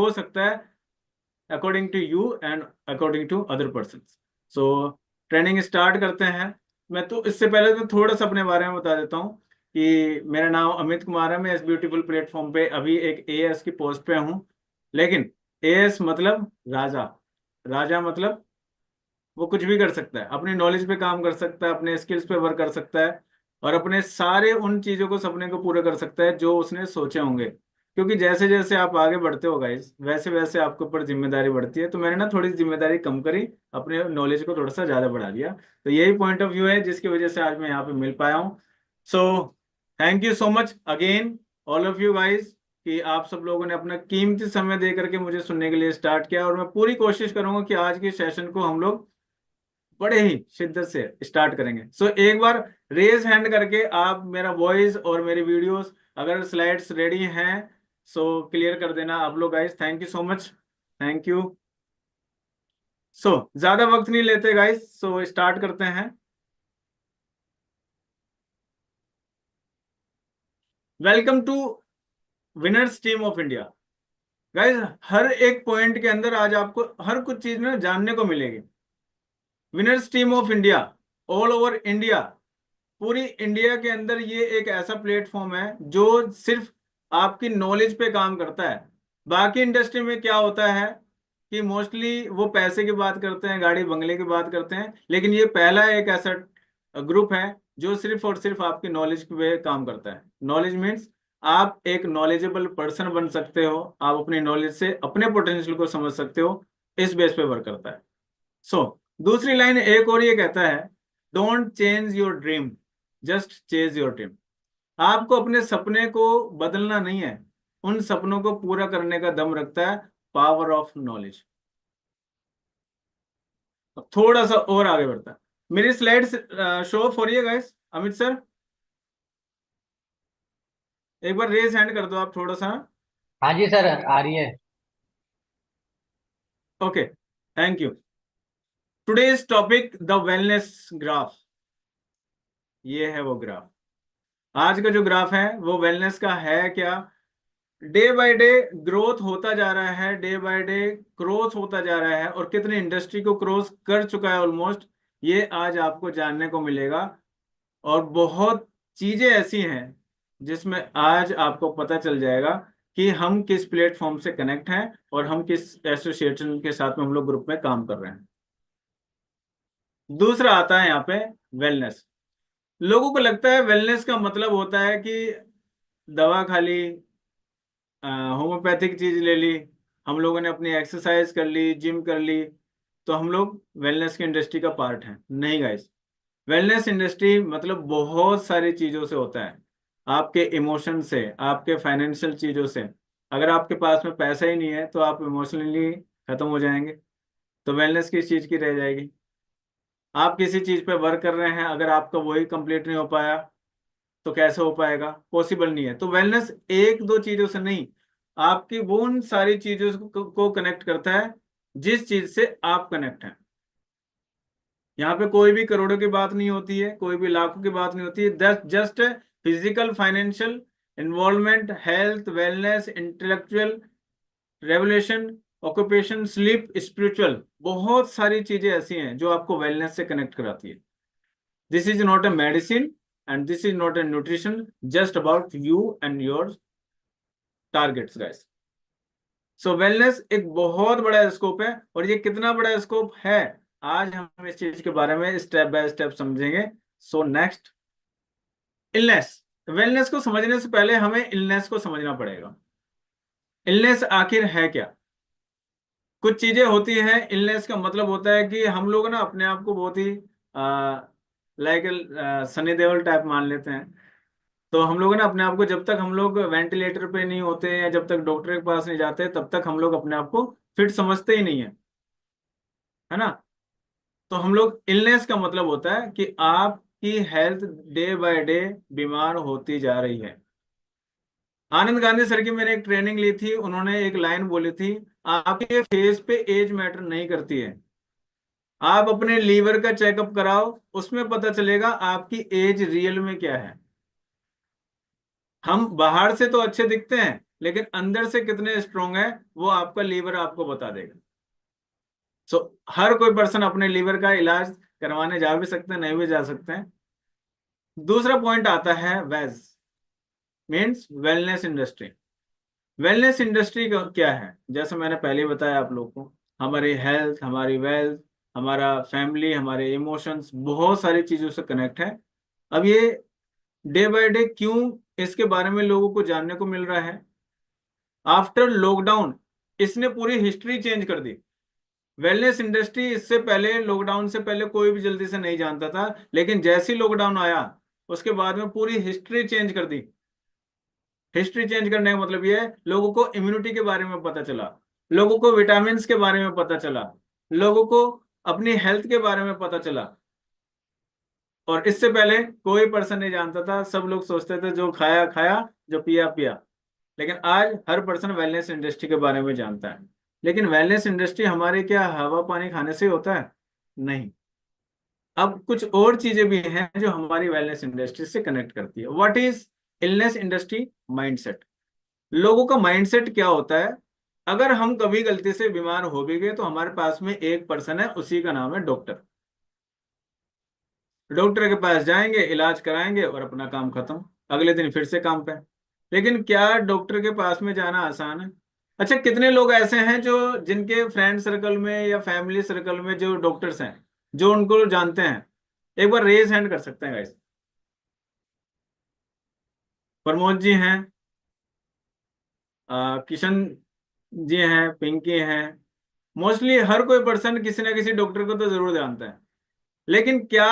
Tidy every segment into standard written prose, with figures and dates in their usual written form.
हो सकता है according to you and according to other person. So training start करते हैं। मैं तो इससे पहले तो थोड़ा सा अपने बारे में बता देता हूँ कि मेरा नाम अमित कुमार है। मैं इस ब्यूटीफुल प्लेटफॉर्म पे अभी एक एएस की पोस्ट पे हूँ। लेकिन एएस मतलब राजा। राजा मतलब वो कुछ भी कर सकता है, अपनी नॉलेज पे काम कर सकता है, अपने स्किल्स पे वर्क कर सकता है और अपने सारे उन चीजों को, सपने को पूरा कर सकता है जो उसने सोचे होंगे। क्योंकि जैसे जैसे आप आगे बढ़ते हो गाइस, वैसे वैसे आपके ऊपर जिम्मेदारी बढ़ती है। तो मैंने ना थोड़ी जिम्मेदारी कम करी, अपने नॉलेज को थोड़ा सा ज्यादा बढ़ा दिया। तो यही पॉइंट ऑफ व्यू है जिसकी वजह से आज मैं यहाँ पे मिल पाया हूँ। सो thank you so much again all of you guys कि आप सब लोगों ने अपना कीमती समय दे करके मुझे सुनने के लिए स्टार्ट किया। और मैं पूरी कोशिश करूंगा कि आज के सेशन को हम लोग बड़े ही शिद्दत से स्टार्ट करेंगे। सो एक बार रेज हैंड करके आप मेरा वॉइस और मेरी वीडियोस, अगर स्लाइड्स रेडी हैं सो क्लियर कर देना आप लोग guys. Thank you so much, thank you. So ज्यादा वक्त नहीं लेते गाइस, सो स्टार्ट करते हैं। Welcome to winners team of India. Guys हर एक पॉइंट के अंदर आज आपको हर कुछ चीज में जानने को मिलेगी। Winners team of India, all over India, पूरी इंडिया के अंदर ये एक ऐसा प्लेटफॉर्म है जो सिर्फ आपकी नॉलेज पे काम करता है। बाकी इंडस्ट्री में क्या होता है कि मोस्टली वो पैसे की बात करते हैं, गाड़ी बंगले की बात करते हैं, लेकिन ये पहला एक ऐसा ग्रुप है जो सिर्फ और सिर्फ आपकी नॉलेज पे काम करता है। नॉलेज मीन्स आप एक नॉलेजेबल पर्सन बन सकते हो, आप अपनी नॉलेज से अपने पोटेंशियल को समझ सकते हो, इस बेस पे वर्क करता है। सो दूसरी लाइन एक और ये कहता है, don't change your dream, just chase your dream. आपको अपने सपने को बदलना नहीं है, उन सपनों को पूरा करने का दम रखता है पावर ऑफ नॉलेज। अब थोड़ा सा और आगे बढ़ता है। मेरी स्लाइड्स शो ऑफ हो रही है गाइस? अमित सर एक बार रेज हैंड कर दो आप थोड़ा सा। हाँ जी सर, आ रही है। Okay, thank you. Today's topic the wellness graph. ये है वो ग्राफ। आज का जो ग्राफ है वो वेलनेस का है क्या। डे बाय डे ग्रोथ होता जा रहा है, डे बाय डे क्रॉस होता जा रहा है, और कितने इंडस्ट्री को क्रॉस कर चुका है ऑलमोस्ट, ये आज आपको जानने को मिलेगा। और बहुत चीजें ऐसी हैं जिसमें आज आपको पता चल जाएगा कि हम किस प्लेटफॉर्म से कनेक्ट हैं और हम किस एसोसिएशन के साथ में हम लोग ग्रुप में काम कर रहे हैं। दूसरा आता है यहाँ पे वेलनेस। लोगों को लगता है वेलनेस का मतलब होता है कि दवा खा ली, होम्योपैथिक चीज ले ली, हम लोगों ने अपनी एक्सरसाइज कर ली, जिम कर ली, तो हम लोग वेलनेस की इंडस्ट्री का पार्ट हैं। नहीं गाइस, वेलनेस इंडस्ट्री मतलब बहुत सारी चीजों से होता है। आपके इमोशन से, आपके फाइनेंशियल चीजों से। अगर आपके पास में पैसा ही नहीं है तो आप इमोशनली खत्म हो जाएंगे, तो वेलनेस किस चीज की रह जाएगी। आप किसी चीज पे वर्क कर रहे हैं, अगर आपका वही कंप्लीट नहीं हो पाया तो कैसे हो पाएगा, पॉसिबल नहीं है। तो वेलनेस एक दो चीजों से नहीं, आपकी वो उन सारी चीजों को कनेक्ट करता है जिस चीज से आप कनेक्ट हैं। यहाँ पे कोई भी करोड़ों की बात नहीं होती है, कोई भी लाखों की बात नहीं होती है। Just physical, financial, involvement, health, wellness, intellectual revolution, occupation, sleep, spiritual, बहुत सारी चीजें ऐसी हैं जो आपको वेलनेस से कनेक्ट कराती है। This is not a medicine and this is not a nutrition, just about you and your targets guys. So wellness एक बहुत बड़ा स्कोप है, और ये कितना बड़ा स्कोप है आज हम इस चीज के बारे में स्टेप बाय स्टेप समझेंगे। So next, illness. वेलनेस को समझने से पहले हमें इलनेस को समझना पड़ेगा। इलनेस आखिर है क्या। कुछ चीजें होती हैं, इलनेस का मतलब होता है कि हम लोग ना अपने आप को बहुत ही लाइक सनी देओल टाइप मान लेते हैं। तो हम लोग ना अपने आप को, जब तक हम लोग वेंटिलेटर पे नहीं होते या जब तक डॉक्टर के पास नहीं जाते, तब तक हम लोग अपने आप को फिट समझते ही नहीं है, है ना। तो हम लोग, इलनेस का मतलब होता है कि आपकी हेल्थ डे बाय डे बीमार होती जा रही है। आनंद गांधी सर की मैंने एक ट्रेनिंग ली थी, उन्होंने एक लाइन बोली थी, आपके फेस पे एज मैटर नहीं करती है। आप अपने लीवर का चेकअप कराओ, उसमें पता चलेगा आपकी एज रियल में क्या है। हम बाहर से तो अच्छे दिखते हैं, लेकिन अंदर से कितने स्ट्रोंग है वो आपका लीवर आपको बता देगा। सो हर कोई पर्सन अपने लीवर का इलाज करवाने जा भी सकते हैं, नहीं भी जा सकते हैं। दूसरा पॉइंट आता है wage, means wellness industry. Wellness industry क्या है? जैसे मैंने पहले ही बताया आप लोग को, हमारी हेल्थ, हमारी वेल्थ, हमारा फैमिली, हमारे इमोशंस, बहुत सारी चीजों से कनेक्ट है। अब ये डे बाय डे क्यों इसके बारे में लोगों को जानने को मिल रहा है? आफ्टर लॉकडाउन इसने पूरी हिस्ट्री चेंज कर दी। वेलनेस इंडस्ट्री इससे पहले, लॉकडाउन से पहले कोई भी जल्दी से नहीं जानता था, लेकिन जैसे ही लॉकडाउन आया उसके बाद में पूरी हिस्ट्री चेंज कर दी। हिस्ट्री चेंज करने का मतलब ये है, लोगों को इम्यूनिटी के बारे में पता चला, लोगों को विटामिन के बारे में पता चला, लोगों को अपनी हेल्थ के बारे में पता चला। और इससे पहले कोई पर्सन नहीं जानता था, सब लोग सोचते थे जो खाया खाया, जो पिया पिया। लेकिन आज हर पर्सन वेलनेस इंडस्ट्री के बारे में जानता है। लेकिन वेलनेस इंडस्ट्री हमारे क्या हवा पानी खाने से होता है? नहीं। अब कुछ और चीजें भी हैं जो हमारी वेलनेस इंडस्ट्री से कनेक्ट करती है। What is illness industry? Mindset. लोगों का माइंडसेट क्या होता है? अगर हम कभी गलती से बीमार हो भी गए तो हमारे पास में एक पर्सन है, उसी का नाम है डॉक्टर। डॉक्टर के पास जाएंगे, इलाज कराएंगे और अपना काम खत्म, अगले दिन फिर से काम पे। लेकिन क्या डॉक्टर के पास में जाना आसान है? अच्छा, कितने लोग ऐसे हैं जो, जिनके फ्रेंड सर्कल में या फैमिली सर्कल में जो डॉक्टर्स हैं, जो उनको जानते हैं? एक बार रेज हैंड कर सकते हैं गाइस। प्रमोद जी हैं, किशन जी हैं, पिंकी हैं। मोस्टली हर कोई पर्सन किसी ना किसी डॉक्टर को तो जरूर जानता है। लेकिन क्या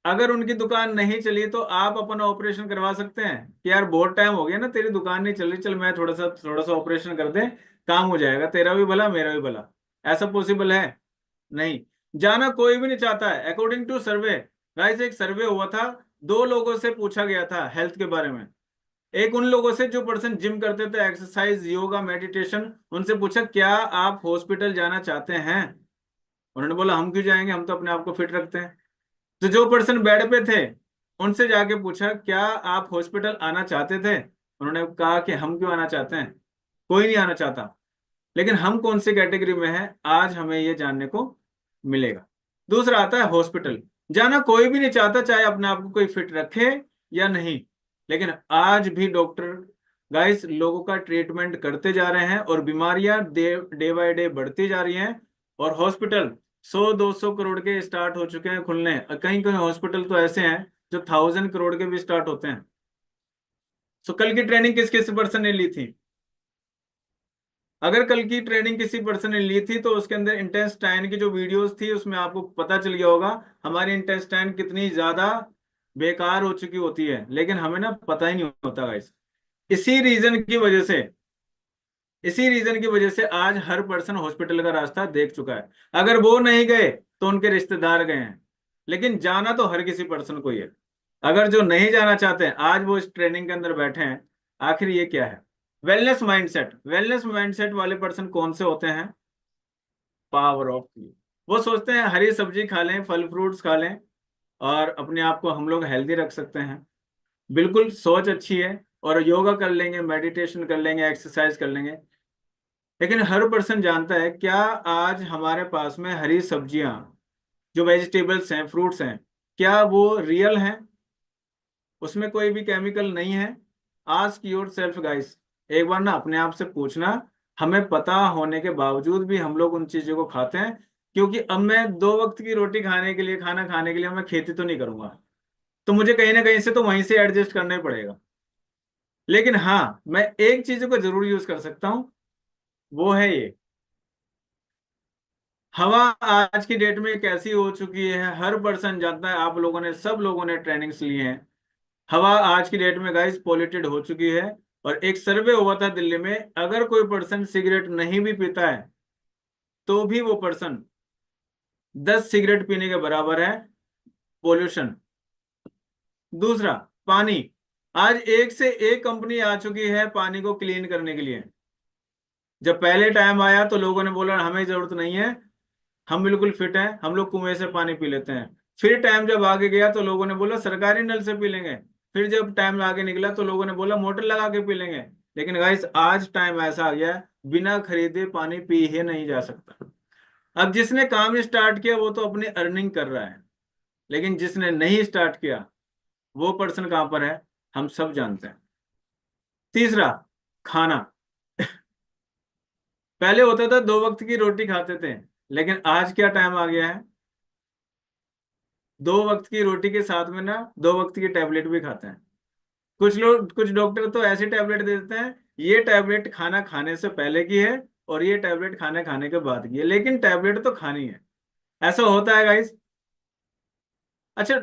अगर उनकी दुकान नहीं चली तो आप अपना ऑपरेशन करवा सकते हैं कि यार बहुत टाइम हो गया ना, तेरी दुकान नहीं चल रही, चल मैं थोड़ा सा ऑपरेशन कर दे, काम हो जाएगा, तेरा भी भला मेरा भी भला? ऐसा पॉसिबल है? नहीं। जाना कोई भी नहीं चाहता है। अकॉर्डिंग टू सर्वे, गाइस एक सर्वे हुआ था, दो लोगों से पूछा गया था हेल्थ के बारे में। एक उन लोगों से जो पर्सन जिम करते थे, एक्सरसाइज, योगा, मेडिटेशन, उनसे पूछा क्या आप हॉस्पिटल जाना चाहते हैं? उन्होंने बोला हम क्यों जाएंगे, हम तो अपने आप को फिट रखते हैं। तो जो पर्सन बेड पे थे उनसे जाके पूछा क्या आप हॉस्पिटल आना चाहते थे? उन्होंने कहा कि हम क्यों आना चाहते हैं, कोई नहीं आना चाहता। लेकिन हम कौन सी कैटेगरी में हैं, आज हमें ये जानने को मिलेगा। दूसरा आता है हॉस्पिटल। जाना कोई भी नहीं चाहता, चाहे अपने आप को कोई फिट रखे या नहीं। लेकिन आज भी डॉक्टर, गाइस, लोगों का ट्रीटमेंट करते जा रहे हैं और बीमारियां डे बाय डे बढ़ती जा रही हैं। और हॉस्पिटल 100-200 करोड़ के स्टार्ट हो चुके हैं खुलने, और कहीं कहीं हॉस्पिटल तो ऐसे हैं जो 1000 करोड़ के भी स्टार्ट होते हैं। सो कल की ट्रेनिंग किस किस पर्सन ने ली थी? अगर कल की ट्रेनिंग किसी पर्सन ने ली थी तो उसके अंदर इंटेस्टाइन की जो वीडियोस थी उसमें आपको पता चल गया होगा हमारी इंटेस्टाइन कितनी ज्यादा बेकार हो चुकी होती है, लेकिन हमें ना पता ही नहीं होता गाइस। इसी रीजन की वजह से, इसी रीजन की वजह से आज हर पर्सन हॉस्पिटल का रास्ता देख चुका है। अगर वो नहीं गए तो उनके रिश्तेदार गए हैं, लेकिन जाना तो हर किसी पर्सन को ही है। अगर जो नहीं जाना चाहते हैं आज वो इस ट्रेनिंग के अंदर बैठे हैं। आखिर ये क्या है? Wellness mindset. वेलनेस माइंडसेट वाले पर्सन कौन से होते हैं? Power of you. वो सोचते हैं हरी सब्जी खा लें, फल फ्रूट्स खा लें और अपने आप को हम लोग हेल्दी रख सकते हैं। बिल्कुल सोच अच्छी है, और योगा कर लेंगे, मेडिटेशन कर लेंगे, एक्सरसाइज कर लेंगे। लेकिन हर पर्सन जानता है क्या आज हमारे पास में हरी सब्जियां, जो वेजिटेबल्स हैं, फ्रूट्स हैं, क्या वो रियल हैं? उसमें कोई भी केमिकल नहीं है? Ask your self guys. एक बार ना अपने आप से पूछना, हमें पता होने के बावजूद भी हम लोग उन चीजों को खाते हैं। क्योंकि अब मैं 2 वक्त की रोटी खाने के लिए, खाना खाने के लिए मैं खेती तो नहीं करूंगा, तो मुझे कहीं ना कहीं से तो वहीं से एडजस्ट करना ही पड़ेगा। लेकिन हाँ, मैं एक चीज को जरूर यूज कर सकता हूँ, वो है ये हवा। आज की डेट में कैसी हो चुकी है हर पर्सन जानता है, आप लोगों ने, सब लोगों ने ट्रेनिंग्स ली हैं। हवा आज की डेट में गाइस पॉल्यूटेड हो चुकी है। और एक सर्वे हुआ था दिल्ली में, अगर कोई पर्सन सिगरेट नहीं भी पीता है तो भी वो पर्सन 10 सिगरेट पीने के बराबर है पोल्यूशन। दूसरा, पानी। आज एक से एक कंपनी आ चुकी है पानी को क्लीन करने के लिए। जब पहले टाइम आया तो लोगों ने बोला हमें जरूरत नहीं है, हम बिल्कुल फिट हैं, हम लोग कुएं से पानी पी लेते हैं। फिर टाइम जब आगे गया तो लोगों ने बोला सरकारी नल से पी लेंगे। फिर जब टाइम आगे निकला तो लोगों ने बोला मोटर लगा के पी लेंगे। लेकिन गाइस आज टाइम ऐसा आ गया है, बिना खरीदे पानी पी ही नहीं जा सकता। अब जिसने काम स्टार्ट किया वो तो अपनी अर्निंग कर रहा है, लेकिन जिसने नहीं स्टार्ट किया वो पर्सन कहां पर है, हम सब जानते हैं। तीसरा, खाना। पहले होता था 2 वक्त की रोटी खाते थे, लेकिन आज क्या टाइम आ गया है, 2 वक्त की रोटी के साथ में ना 2 वक्त की टैबलेट भी खाते हैं। कुछ लोग, कुछ डॉक्टर तो ऐसी टैबलेट दे देते हैं, ये टैबलेट खाना खाने से पहले की है और ये टैबलेट खाना खाने के बाद की है, लेकिन टैबलेट तो खानी है। ऐसा होता है गाइस। अच्छा,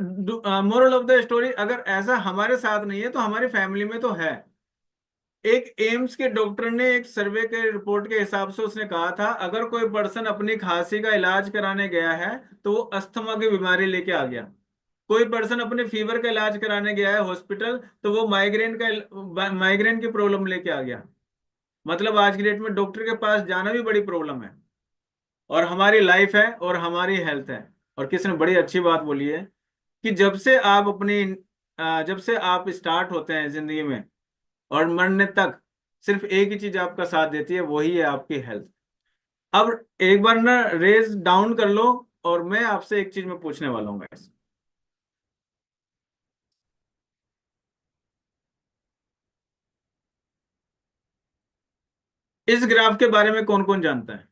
मोरल ऑफ द स्टोरी, अगर ऐसा हमारे साथ नहीं है तो हमारी फैमिली में तो है। एक एम्स के डॉक्टर ने एक सर्वे के रिपोर्ट के हिसाब से उसने कहा था, अगर कोई पर्सन अपनी खांसी का इलाज कराने गया है तो वो अस्थमा की बीमारी लेके आ गया। कोई पर्सन अपने फीवर का इलाज कराने गया है हॉस्पिटल तो वो माइग्रेन की प्रॉब्लम लेके आ गया। मतलब आज की डेट में डॉक्टर के पास जाना भी बड़ी प्रॉब्लम है। और हमारी लाइफ है और हमारी हेल्थ है। और किसी ने बड़ी अच्छी बात बोली है कि जब से आप स्टार्ट होते हैं जिंदगी में और मरने तक, सिर्फ एक ही चीज आपका साथ देती है, वही है आपकी हेल्थ। अब एक बार ना रेज डाउन कर लो, और मैं आपसे एक चीज में पूछने वाला हूँ guys। इस ग्राफ के बारे में कौन कौन जानता है?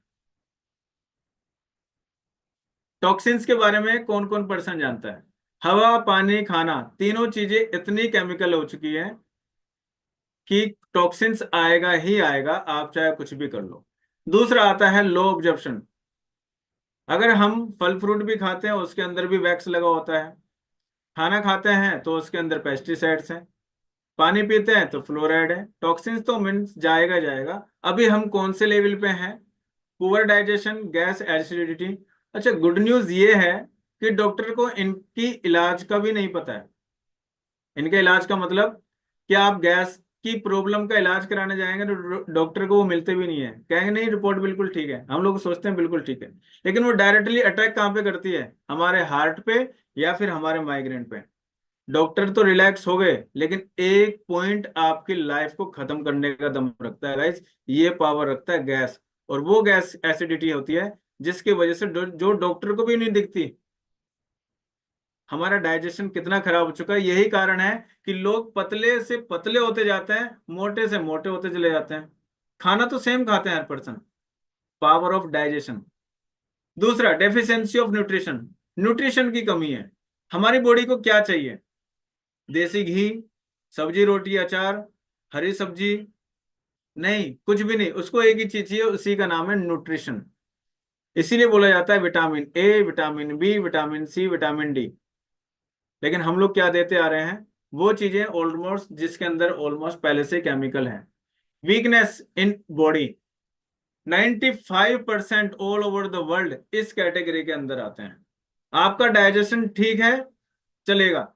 टॉक्सिन्स के बारे में कौन कौन पर्सन जानता है? हवा, पानी, खाना, तीनों चीजें इतनी केमिकल हो चुकी है कि टॉक्सिन्स आएगा ही आएगा, आप चाहे कुछ भी कर लो। दूसरा आता है लो ऑब्जर्प्शन। अगर हम फल फ्रूट भी खाते हैं उसके अंदर भी वैक्स लगा होता है, खाना खाते हैं तो उसके अंदर पेस्टिसाइड्स हैं, पानी पीते हैं तो फ्लोराइड है, टॉक्सिन्स तो मीन्स जाएगा जाएगा। अभी हम कौन से लेवल पे हैं? Poor digestion, gas, acidity. अच्छा, गुड न्यूज ये है कि डॉक्टर को इनकी इलाज का भी नहीं पता है। इनके इलाज का मतलब कि आप गैस की प्रॉब्लम का इलाज कराने जाएंगे तो डॉक्टर को वो मिलते भी नहीं है, कहेंगे नहीं रिपोर्ट बिल्कुल ठीक है, हम लोग सोचते हैं बिल्कुल ठीक है, लेकिन वो डायरेक्टली अटैक कहाँ पे करती है, हमारे हार्ट पे या फिर हमारे माइग्रेन पे। डॉक्टर तो रिलैक्स हो गए, लेकिन एक पॉइंट आपकी लाइफ को खत्म करने का दम रखता है गाइस, ये पावर रखता है गैस। और वो गैस एसिडिटी होती है, जिसकी वजह से जो डॉक्टर को भी नहीं दिखती, हमारा डाइजेशन कितना खराब हो चुका है। यही कारण है कि लोग पतले से पतले होते जाते हैं, मोटे से मोटे होते चले जाते हैं। खाना तो सेम खाते हैं हर पर्सन। Power of digestion. दूसरा, डेफिशिएंसी ऑफ न्यूट्रिशन। न्यूट्रिशन की कमी है। हमारी बॉडी को क्या चाहिए? देसी घी, सब्जी रोटी अचार, हरी सब्जी? नहीं, कुछ भी नहीं, उसको एक ही चीज चाहिए, उसी का नाम है न्यूट्रिशन। इसीलिए बोला जाता है vitamin A, vitamin B, vitamin C, vitamin D. लेकिन हम लोग क्या देते आ रहे हैं? वो चीजें ऑलमोस्ट, जिसके अंदर ऑलमोस्ट पहले से केमिकल है। Weakness in body, 95% all over the world इस कैटेगरी के अंदर आते हैं। आपका डाइजेशन ठीक है, चलेगा,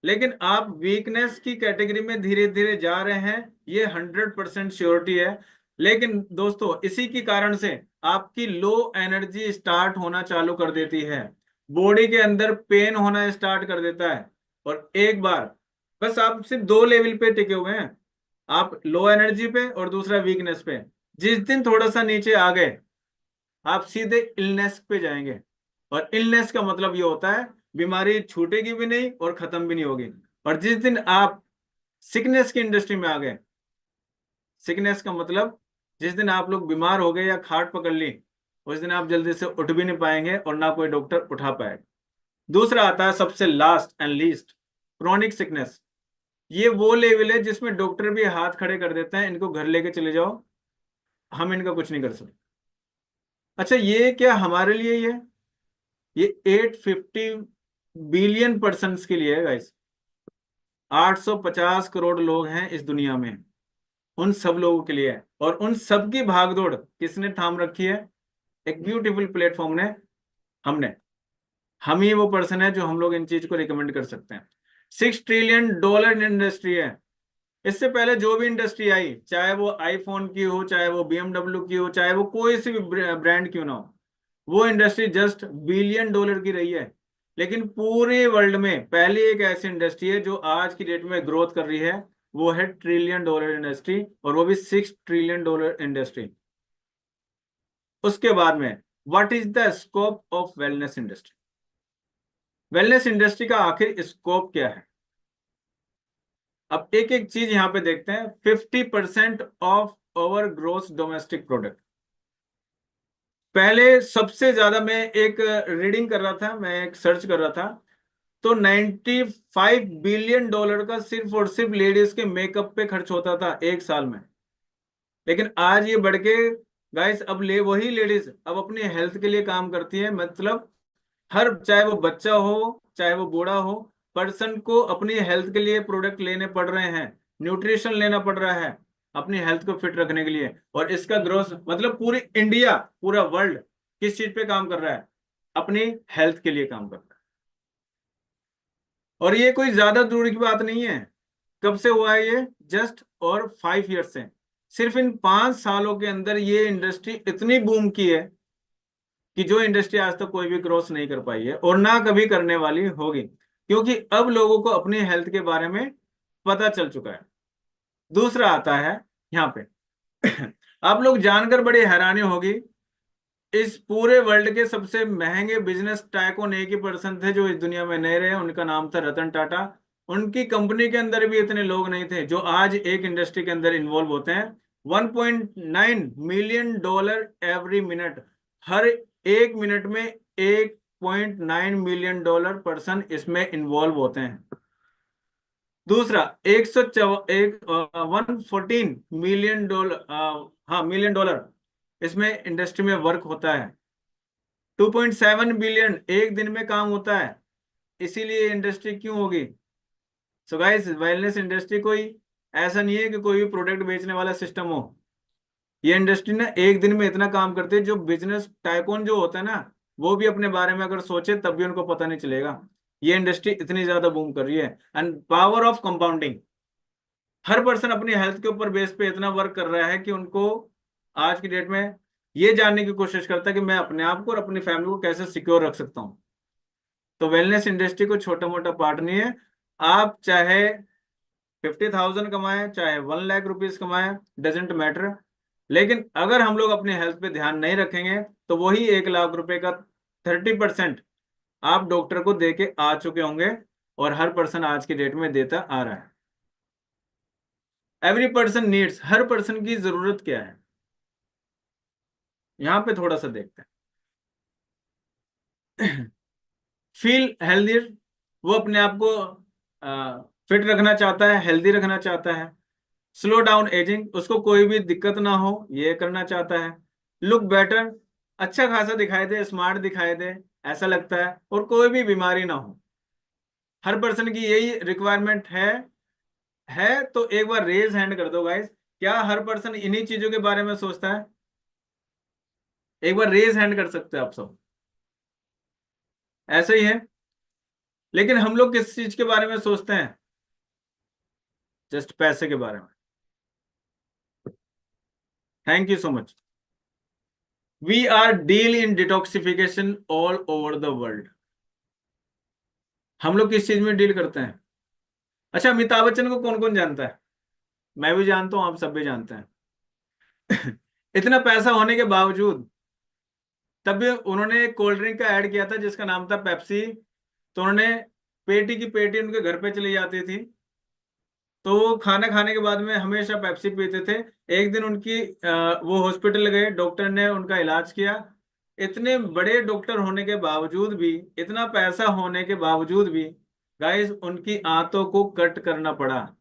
लेकिन आप वीकनेस की कैटेगरी में धीरे धीरे जा रहे हैं, ये 100% श्योरिटी है। लेकिन दोस्तों, इसी के कारण से आपकी लो एनर्जी स्टार्ट होना चालू कर देती है, बॉडी के अंदर पेन होना स्टार्ट कर देता है। और एक बार, बस आप सिर्फ 2 लेवल पे टिके हुए हैं, आप लो एनर्जी पे और दूसरा वीकनेस पे। जिस दिन थोड़ा सा नीचे आ गए, आप सीधे इलनेस पे जाएंगे। और इलनेस का मतलब ये होता है बीमारी छूटेगी भी नहीं और खत्म भी नहीं होगी। और जिस दिन आप सिकनेस की इंडस्ट्री में आ गए, सिकनेस का मतलब जिस दिन आप लोग बीमार हो गए या खाट पकड़ ली, उस दिन आप जल्दी से उठ भी नहीं पाएंगे और ना कोई डॉक्टर उठा पाएगा। दूसरा आता है सबसे last and least, chronic sickness. ये वो लेवल है जिसमें डॉक्टर भी हाथ खड़े कर देते हैं, इनको घर लेके चले जाओ, हम इनका कुछ नहीं कर सकते। अच्छा, ये क्या हमारे लिए ही है? ये 850 बिलियन पर्सन के लिए है गाइस। 850 करोड़ लोग हैं इस दुनिया में, उन सब लोगों के लिए है। और उन सब की भागदौड़ किसने थाम रखी है? एक ब्यूटीफुल प्लेटफॉर्म ने, हमने। हम ही वो पर्सन है जो हम लोग इन चीज को रिकमेंड कर सकते हैं। $6 ट्रिलियन इंडस्ट्री है। इससे पहले जो भी इंडस्ट्री आई, चाहे वो आईफोन की हो, चाहे वो BMW की हो, चाहे वो कोई सी भी ब्रांड क्यों ना हो, वो इंडस्ट्री जस्ट $1 बिलियन की रही है। लेकिन पूरे वर्ल्ड में पहली एक ऐसी इंडस्ट्री है जो आज की डेट में ग्रोथ कर रही है, वो है $1 ट्रिलियन इंडस्ट्री, और वो भी $6 ट्रिलियन इंडस्ट्री। उसके बाद में what is the scope of wellness industry? Wellness industry का आखिर स्कोप क्या है? अब एक एक चीज यहां पे देखते हैं। 50% of over gross domestic product. पहले सबसे ज्यादा मैं एक रीडिंग कर रहा था, मैं एक सर्च कर रहा था, तो $95 बिलियन का सिर्फ और सिर्फ लेडीज के मेकअप पे खर्च होता था एक साल में। लेकिन आज ये बढ़ के गाइस, अब वही लेडीज अब अपनी हेल्थ के लिए काम करती है। मतलब हर, चाहे वो बच्चा हो चाहे वो बूढ़ा हो, पर्सन को अपनी हेल्थ के लिए प्रोडक्ट लेने पड़ रहे हैं, न्यूट्रिशन लेना पड़ रहा है अपनी हेल्थ को फिट रखने के लिए। और इसका ग्रोथ मतलब पूरी इंडिया, पूरा वर्ल्ड किस चीज पे काम कर रहा है? अपनी हेल्थ के लिए काम कर रहा है। और ये कोई ज्यादा दूर की बात नहीं है। कब से हुआ है ये? जस्ट और 5 ईयर से। सिर्फ इन 5 सालों के अंदर ये इंडस्ट्री इतनी बूम की है कि जो इंडस्ट्री आज तक कोई भी क्रॉस नहीं कर पाई है और ना कभी करने वाली होगी, क्योंकि अब लोगों को अपनी हेल्थ के बारे में पता चल चुका है। दूसरा आता है यहाँ पे आप लोग जानकर बड़ी हैरानी होगी, इस पूरे वर्ल्ड के सबसे महंगे बिजनेस टाइकून एक ही पर्सन थे जो इस दुनिया में नहीं रहे, उनका नाम था रतन टाटा। उनकी कंपनी के अंदर भी इतने लोग नहीं थे जो आज एक इंडस्ट्री के अंदर इन्वॉल्व होते हैं। $1.9 मिलियन एवरी मिनट। हर एक मिनट में $1.9 मिलियन पर्सन इसमें इन्वॉल्व होते हैं। दूसरा, 114 मिलियन डॉलर, हाँ मिलियन डॉलर इसमें इंडस्ट्री में वर्क होता है। 2.7 बिलियन एक दिन में काम होता है। इसीलिए इंडस्ट्री क्यों होगी? सो गाइस, वेलनेस इंडस्ट्री कोई ऐसा नहीं है कि कोई भी प्रोडक्ट बेचने वाला सिस्टम हो। ये इंडस्ट्री ना एक दिन में इतना काम करते हैं, जो बिजनेस टाइकून जो होता है ना, वो भी अपने बारे में अगर सोचे तब भी उनको पता नहीं चलेगा। ये इंडस्ट्री इतनी ज्यादा बूम कर रही है। And power of compounding. Her person अपनी हेल्थ के ऊपर बेस पे इतना वर्क कर रहा है कि उनको आज की डेट में ये जानने की कोशिश करता है कि मैं अपने आप को और अपनी फैमिली को कैसे सिक्योर रख सकता हूँ। तो वेलनेस इंडस्ट्री को छोटा मोटा पार्ट नहीं है। आप चाहे 50,000 कमाएं चाहे 1 लाख रुपीज कमाएं, डजेंट मैटर। लेकिन अगर हम लोग अपने हेल्थ पे ध्यान नहीं रखेंगे तो वही 1 लाख रुपए का 30% आप डॉक्टर को दे के आ चुके होंगे, और हर पर्सन आज की डेट में देता आ रहा है। एवरी पर्सन नीड्स, हर पर्सन की जरूरत क्या है, यहां पे थोड़ा सा देखते हैं। फील हेल्दियर, वो अपने आप को फिट रखना चाहता है, हेल्दी रखना चाहता है। स्लो डाउन एजिंग, उसको कोई भी दिक्कत ना हो ये करना चाहता है। लुक बेटर, अच्छा खासा दिखाई दे, स्मार्ट दिखाई दे, ऐसा लगता है, और कोई भी बीमारी ना हो। हर पर्सन की यही रिक्वायरमेंट है तो एक बार रेज हैंड कर दो गाइस, क्या हर पर्सन इन्हीं चीजों के बारे में सोचता है? एक बार रेज हैंड कर सकते हैं आप सब। ऐसे ही है। लेकिन हम लोग किस चीज के बारे में सोचते हैं? जस्ट पैसे के बारे में। Thank you so much. We are deal in detoxification all over the world. हम लोग किस चीज में डील करते हैं? अच्छा, अमिताभ बच्चन को कौन कौन जानता है? मैं भी जानता हूं, आप सब भी जानते हैं। इतना पैसा होने के बावजूद तब भी उन्होंने एक कोल्ड ड्रिंक का ऐड किया था जिसका नाम था पेप्सी। तो उन्होंने पेटी की पेटी उनके घर पे चली जाती थी, तो वो खाना खाने के बाद में हमेशा पेप्सी पीते थे। एक दिन वो हॉस्पिटल गए, डॉक्टर ने उनका इलाज किया। इतने बड़े डॉक्टर होने के बावजूद भी, इतना पैसा होने के बावजूद भी गाइस, उनकी आंतों को कट करना पड़ा।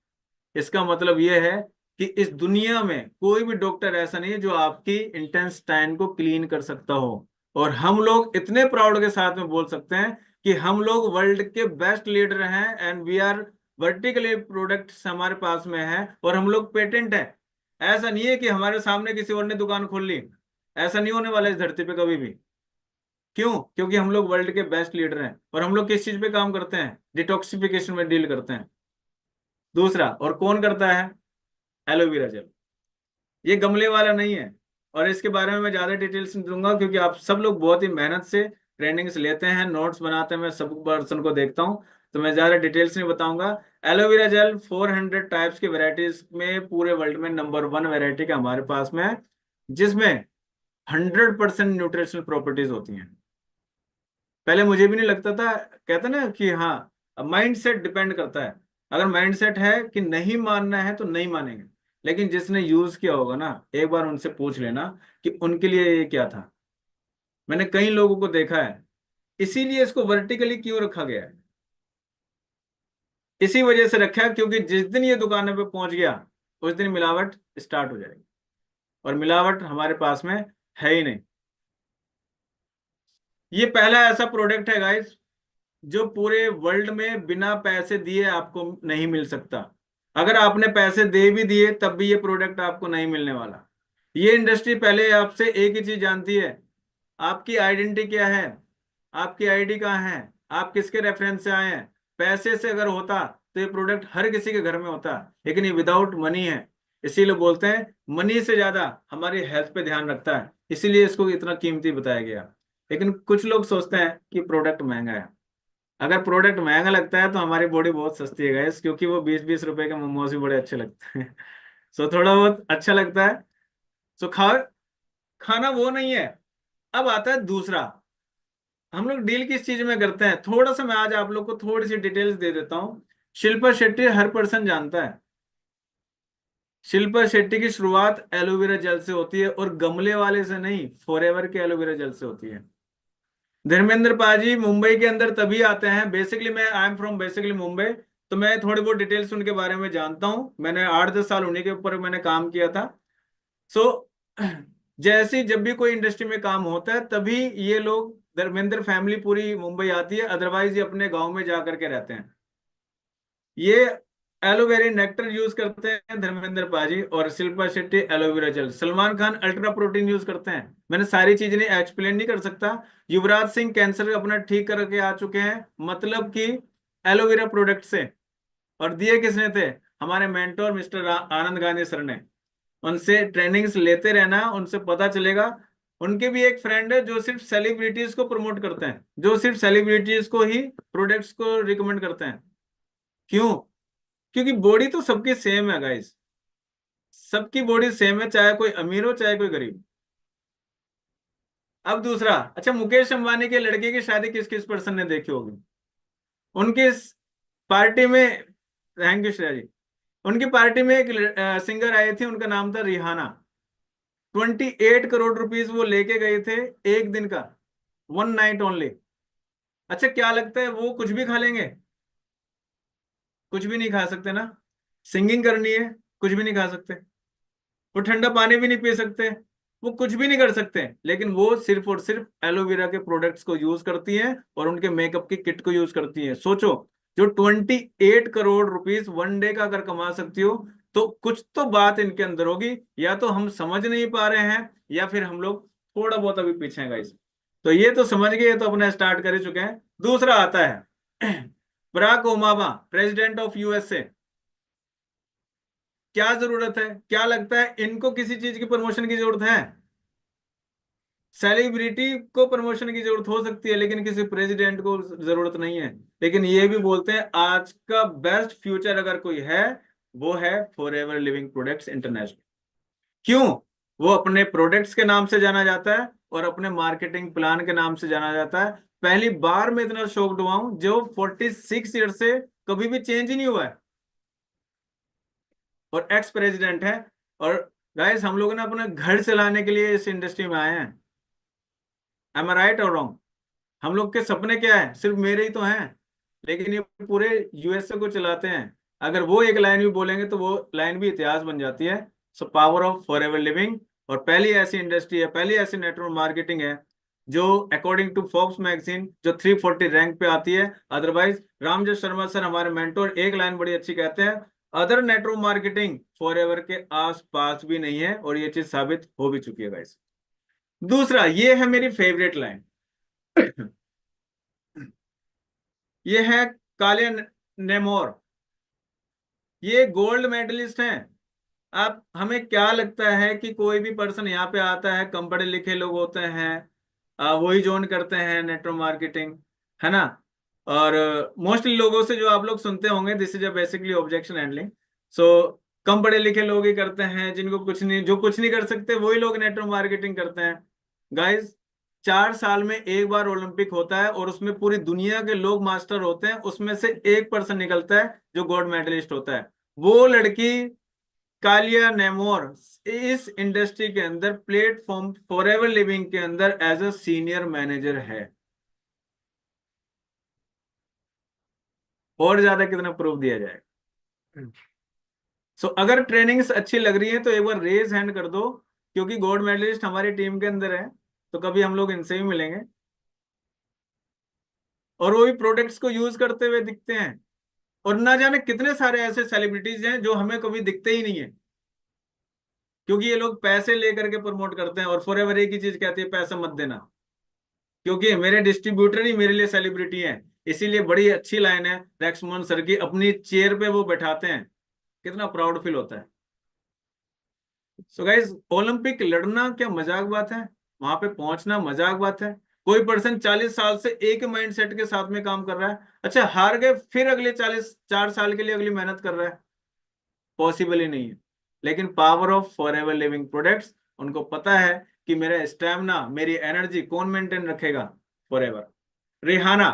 इसका मतलब यह है कि इस दुनिया में कोई भी डॉक्टर ऐसा नहीं है जो आपकी इंटेस्टाइन को क्लीन कर सकता हो। और हम लोग इतने प्राउड के साथ में बोल सकते हैं कि हम लोग वर्ल्ड के बेस्ट लीडर हैं, and we are vertically products हमारे पास में है, और हम लोग पेटेंट है। ऐसा नहीं है कि हमारे सामने किसी और ने दुकान खोल ली, ऐसा नहीं होने वाला इस धरती पे कभी भी। क्यों? क्योंकि हम लोग वर्ल्ड के बेस्ट लीडर हैं, और हम लोग किस चीज पे काम करते हैं? डिटॉक्सिफिकेशन में डील करते हैं। दूसरा, और कौन करता है? Aloe vera gel. ये गमले वाला नहीं है, और इसके बारे में मैं ज्यादा डिटेल्स नहीं दूंगा क्योंकि आप सब लोग बहुत ही मेहनत से ट्रेनिंग्स लेते हैं, नोट्स बनाते हैं, मैं सब पर्सन को देखता हूँ। तो मैं ज्यादा डिटेल्स नहीं बताऊंगा। एलोवेरा जेल 400 टाइप्स की वेराइटीज में पूरे वर्ल्ड में नंबर 1 वेराइटी का हमारे पास में है, जिसमें 100% न्यूट्रिशनल प्रॉपर्टीज होती हैं। पहले मुझे भी नहीं लगता था, कहते ना कि हाँ, माइंड सेट डिपेंड करता है। अगर माइंड सेट है कि नहीं मानना है तो नहीं मानेंगे, लेकिन जिसने यूज किया होगा ना, एक बार उनसे पूछ लेना कि उनके लिए ये क्या था। मैंने कई लोगों को देखा है। इसीलिए इसको वर्टिकली क्यों रखा गया है, इसी वजह से रखा है क्योंकि जिस दिन ये दुकानों पे पहुंच गया, उस दिन मिलावट स्टार्ट हो जाएगी, और मिलावट हमारे पास में है ही नहीं। ये पहला ऐसा प्रोडक्ट है गाइस, जो पूरे वर्ल्ड में बिना पैसे दिए आपको नहीं मिल सकता। अगर आपने पैसे दे भी दिए तब भी ये प्रोडक्ट आपको नहीं मिलने वाला। ये इंडस्ट्री पहले आपसे एक ही चीज जानती है, आपकी आइडेंटिटी क्या है, आपकी आईडी कहाँ है, आप किसके रेफरेंस से आए हैं। पैसे से अगर होता तो ये प्रोडक्ट हर किसी के घर में होता, लेकिन ये विदाउट मनी है। इसीलिए बोलते हैं मनी से ज्यादा हमारी हेल्थ पे ध्यान रखता है, इसीलिए इसको इतना कीमती बताया गया। लेकिन कुछ लोग सोचते हैं कि प्रोडक्ट महंगा है। अगर प्रोडक्ट महंगा लगता है तो हमारी बॉडी बहुत सस्ती है गाइस, क्योंकि वो 20-20 रुपए के मोमोज भी बड़े अच्छे लगते हैं। सो थोड़ा बहुत अच्छा लगता है। सो खाना वो नहीं है। अब आता है दूसरा, हम लोग डील किस चीज में करते हैं, थोड़ा सा मैं आज आप लोग को थोड़ी सी डिटेल्स दे देता हूँ। शिल्पा शेट्टी हर पर्सन जानता है। शिल्पा शेट्टी की शुरुआत एलोवेरा जेल से होती है, और गमले वाले से नहीं, फॉरएवर के एलोवेरा जेल से होती है। धर्मेंद्र पाजी मुंबई के अंदर तभी आते हैं, बेसिकली मैं I am from basically Mumbai, तो मैं थोड़ी बहुत डिटेल्स उनके बारे में जानता हूँ। मैंने 8-10 साल उन्हीं के ऊपर मैंने काम किया था। सो जैसे ही जब भी कोई इंडस्ट्री में काम होता है तभी ये लोग, धर्मेंद्र फैमिली पूरी मुंबई आती है, अदरवाइज ये अपने गांव में जा करके रहते हैं। ये एलोवेरा नेक्टर यूज करते हैं धर्मेंद्र पाजी, और Shilpa Shetty aloe vera gel. Salman Khan ultra protein use करते हैं। मैंने सारी चीजें नहीं एक्सप्लेन नहीं कर सकता। युवराज सिंह कैंसर अपना ठीक करके आ चुके हैं, मतलब कि एलोवेरा प्रोडक्ट से। और दिए किसने थे, हमारे मेंटोर मिस्टर आनंद गांधी सर ने। उनसे ट्रेनिंग्स लेते रहना, उनसे पता चलेगा। उनके भी एक फ्रेंड है जो सिर्फ सेलिब्रिटीज को प्रमोट करते हैं, जो सिर्फ सेलिब्रिटीज को ही प्रोडक्ट्स को रिकमेंड करते हैं। क्यों? क्योंकि बॉडी तो सबकी सेम है गाइस, सबकी बॉडी सेम है, चाहे कोई अमीर हो चाहे कोई गरीब। अब दूसरा, अच्छा, मुकेश अंबानी के लड़के की शादी किस किस पर्सन ने देखी होगी? उनकी पार्टी में, थैंक यू श्रेया जी, उनकी पार्टी में एक सिंगर आई थी, उनका नाम था रिहाना। 28 करोड़ रुपीज वो लेके गए थे, एक दिन का, 1 नाइट ओनली। अच्छा, क्या लगता है वो कुछ भी खा लेंगे? कुछ भी नहीं खा सकते ना। सिंगिंग करनी है, कुछ भी नहीं खा सकते। वो ठंडा पानी भी नहीं पी सकते, वो कुछ भी नहीं कर सकते, लेकिन वो सिर्फ और सिर्फ एलोवेरा के प्रोडक्ट्स को यूज करती हैं, और उनके मेकअप की किट को यूज करती हैं। सोचो, जो 28 करोड़ रुपीज 1 डे का अगर कमा सकती हो, तो कुछ तो बात इनके अंदर होगी। या तो हम समझ नहीं पा रहे हैं, या फिर हम लोग थोड़ा बहुत अभी पीछे हैं गाइस। तो ये तो समझ गए, ये तो अपना स्टार्ट कर ही चुके हैं। दूसरा आता है Barack Obama, president of USA. क्या जरूरत है, क्या लगता है इनको किसी चीज की प्रमोशन की जरूरत है? सेलिब्रिटी को प्रमोशन की जरूरत हो सकती है, लेकिन किसी प्रेसिडेंट को जरूरत नहीं है। लेकिन ये भी बोलते हैं आज का बेस्ट फ्यूचर अगर कोई है, वो है फॉरएवर लिविंग प्रोडक्ट्स इंटरनेशनल। क्यों? वो अपने प्रोडक्ट्स के नाम से जाना जाता है, और अपने मार्केटिंग प्लान के नाम से जाना जाता है। पहली बार मैं इतना शॉक्ड हुआ हूं, जो 46 ईयर से कभी भी चेंज ही नहीं हुआ है, और एक्स प्रेसिडेंट है। और गाइस, हम लोग ने अपना घर चलाने के लिए इस इंडस्ट्री में आए हैं। एम आई राइट और रॉन्ग? हम लोग के सपने क्या है, सिर्फ मेरे ही तो हैं, लेकिन ये पूरे यूएसए को चलाते हैं। अगर वो एक लाइन भी बोलेंगे तो वो लाइन भी इतिहास बन जाती है। So power of forever living. और पहली ऐसी इंडस्ट्री है, पहली ऐसी नेटवर्क मार्केटिंग है, जो अकॉर्डिंग टू फोर्ब्स मैगजीन जो 340 रैंक पे आती है। अदरवाइज रामजस शर्मा सर, हमारे मेंटोर, एक लाइन बड़ी अच्छी कहते हैं, अदर नेटवर्क मार्केटिंग फॉरएवर के आस पास भी नहीं है, और ये चीज साबित हो भी चुकी है गाइस। दूसरा, ये है मेरी फेवरेट लाइन। ये है कालिया नेमोर। ये गोल्ड मेडलिस्ट हैं। आप, हमें क्या लगता है कि कोई भी पर्सन यहाँ पे आता है, कम पढ़े लिखे लोग होते हैं, वही ज्वाइन करते हैं नेटवर्क मार्केटिंग, है ना? और मोस्टली लोगों से जो आप लोग सुनते होंगे, this is a basically objection handling. So कम पढ़े लिखे लोग ही करते हैं, जिनको कुछ नहीं, जो कुछ नहीं कर सकते वही लोग नेटवर्क मार्केटिंग करते हैं। गाइस, 4 साल में एक बार ओलंपिक होता है और उसमें पूरी दुनिया के लोग मास्टर होते हैं, उसमें से एक पर्सन निकलता है जो गोल्ड मेडलिस्ट होता है। वो लड़की कालिया नेमोर इस इंडस्ट्री के अंदर प्लेटफॉर्म फॉरएवर लिविंग के अंदर एज अ सीनियर मैनेजर है। और ज्यादा कितना प्रूफ दिया जाएगा? सो अगर ट्रेनिंग्स अच्छी लग रही है तो एक बार रेज हैंड कर दो, क्योंकि गोल्ड मेडलिस्ट हमारी टीम के अंदर है, तो कभी हम लोग इनसे भी मिलेंगे। और वो भी प्रोडक्ट्स को यूज करते हुए दिखते हैं। और ना जाने कितने सारे ऐसे सेलिब्रिटीज हैं जो हमें कभी दिखते ही नहीं है, क्योंकि ये लोग पैसे लेकर के प्रमोट करते हैं और फॉरएवर एक ही चीज कहती है, पैसा मत देना। क्योंकि मेरे डिस्ट्रीब्यूटर ही मेरे लिए सेलिब्रिटी हैं, इसीलिए बड़ी अच्छी लाइन है रैक्समोहन सर की, अपनी चेयर पे वो बैठाते हैं, कितना प्राउड फील होता है। सो गाइज, ओलंपिक लड़ना क्या मजाक बात है? वहां पे पहुंचना मजाक बात है? कोई पर्सन 40 साल से एक माइंडसेट के साथ में काम कर रहा है, अच्छा हार गए, फिर अगले 4 साल के लिए अगली मेहनत कर रहा है, पॉसिबल ही नहीं है। लेकिन power of forever living products, उनको पता है कि मेरा स्टैमिना, मेरी एनर्जी कौन मेंटेन रखेगा फॉरएवर। रिहाना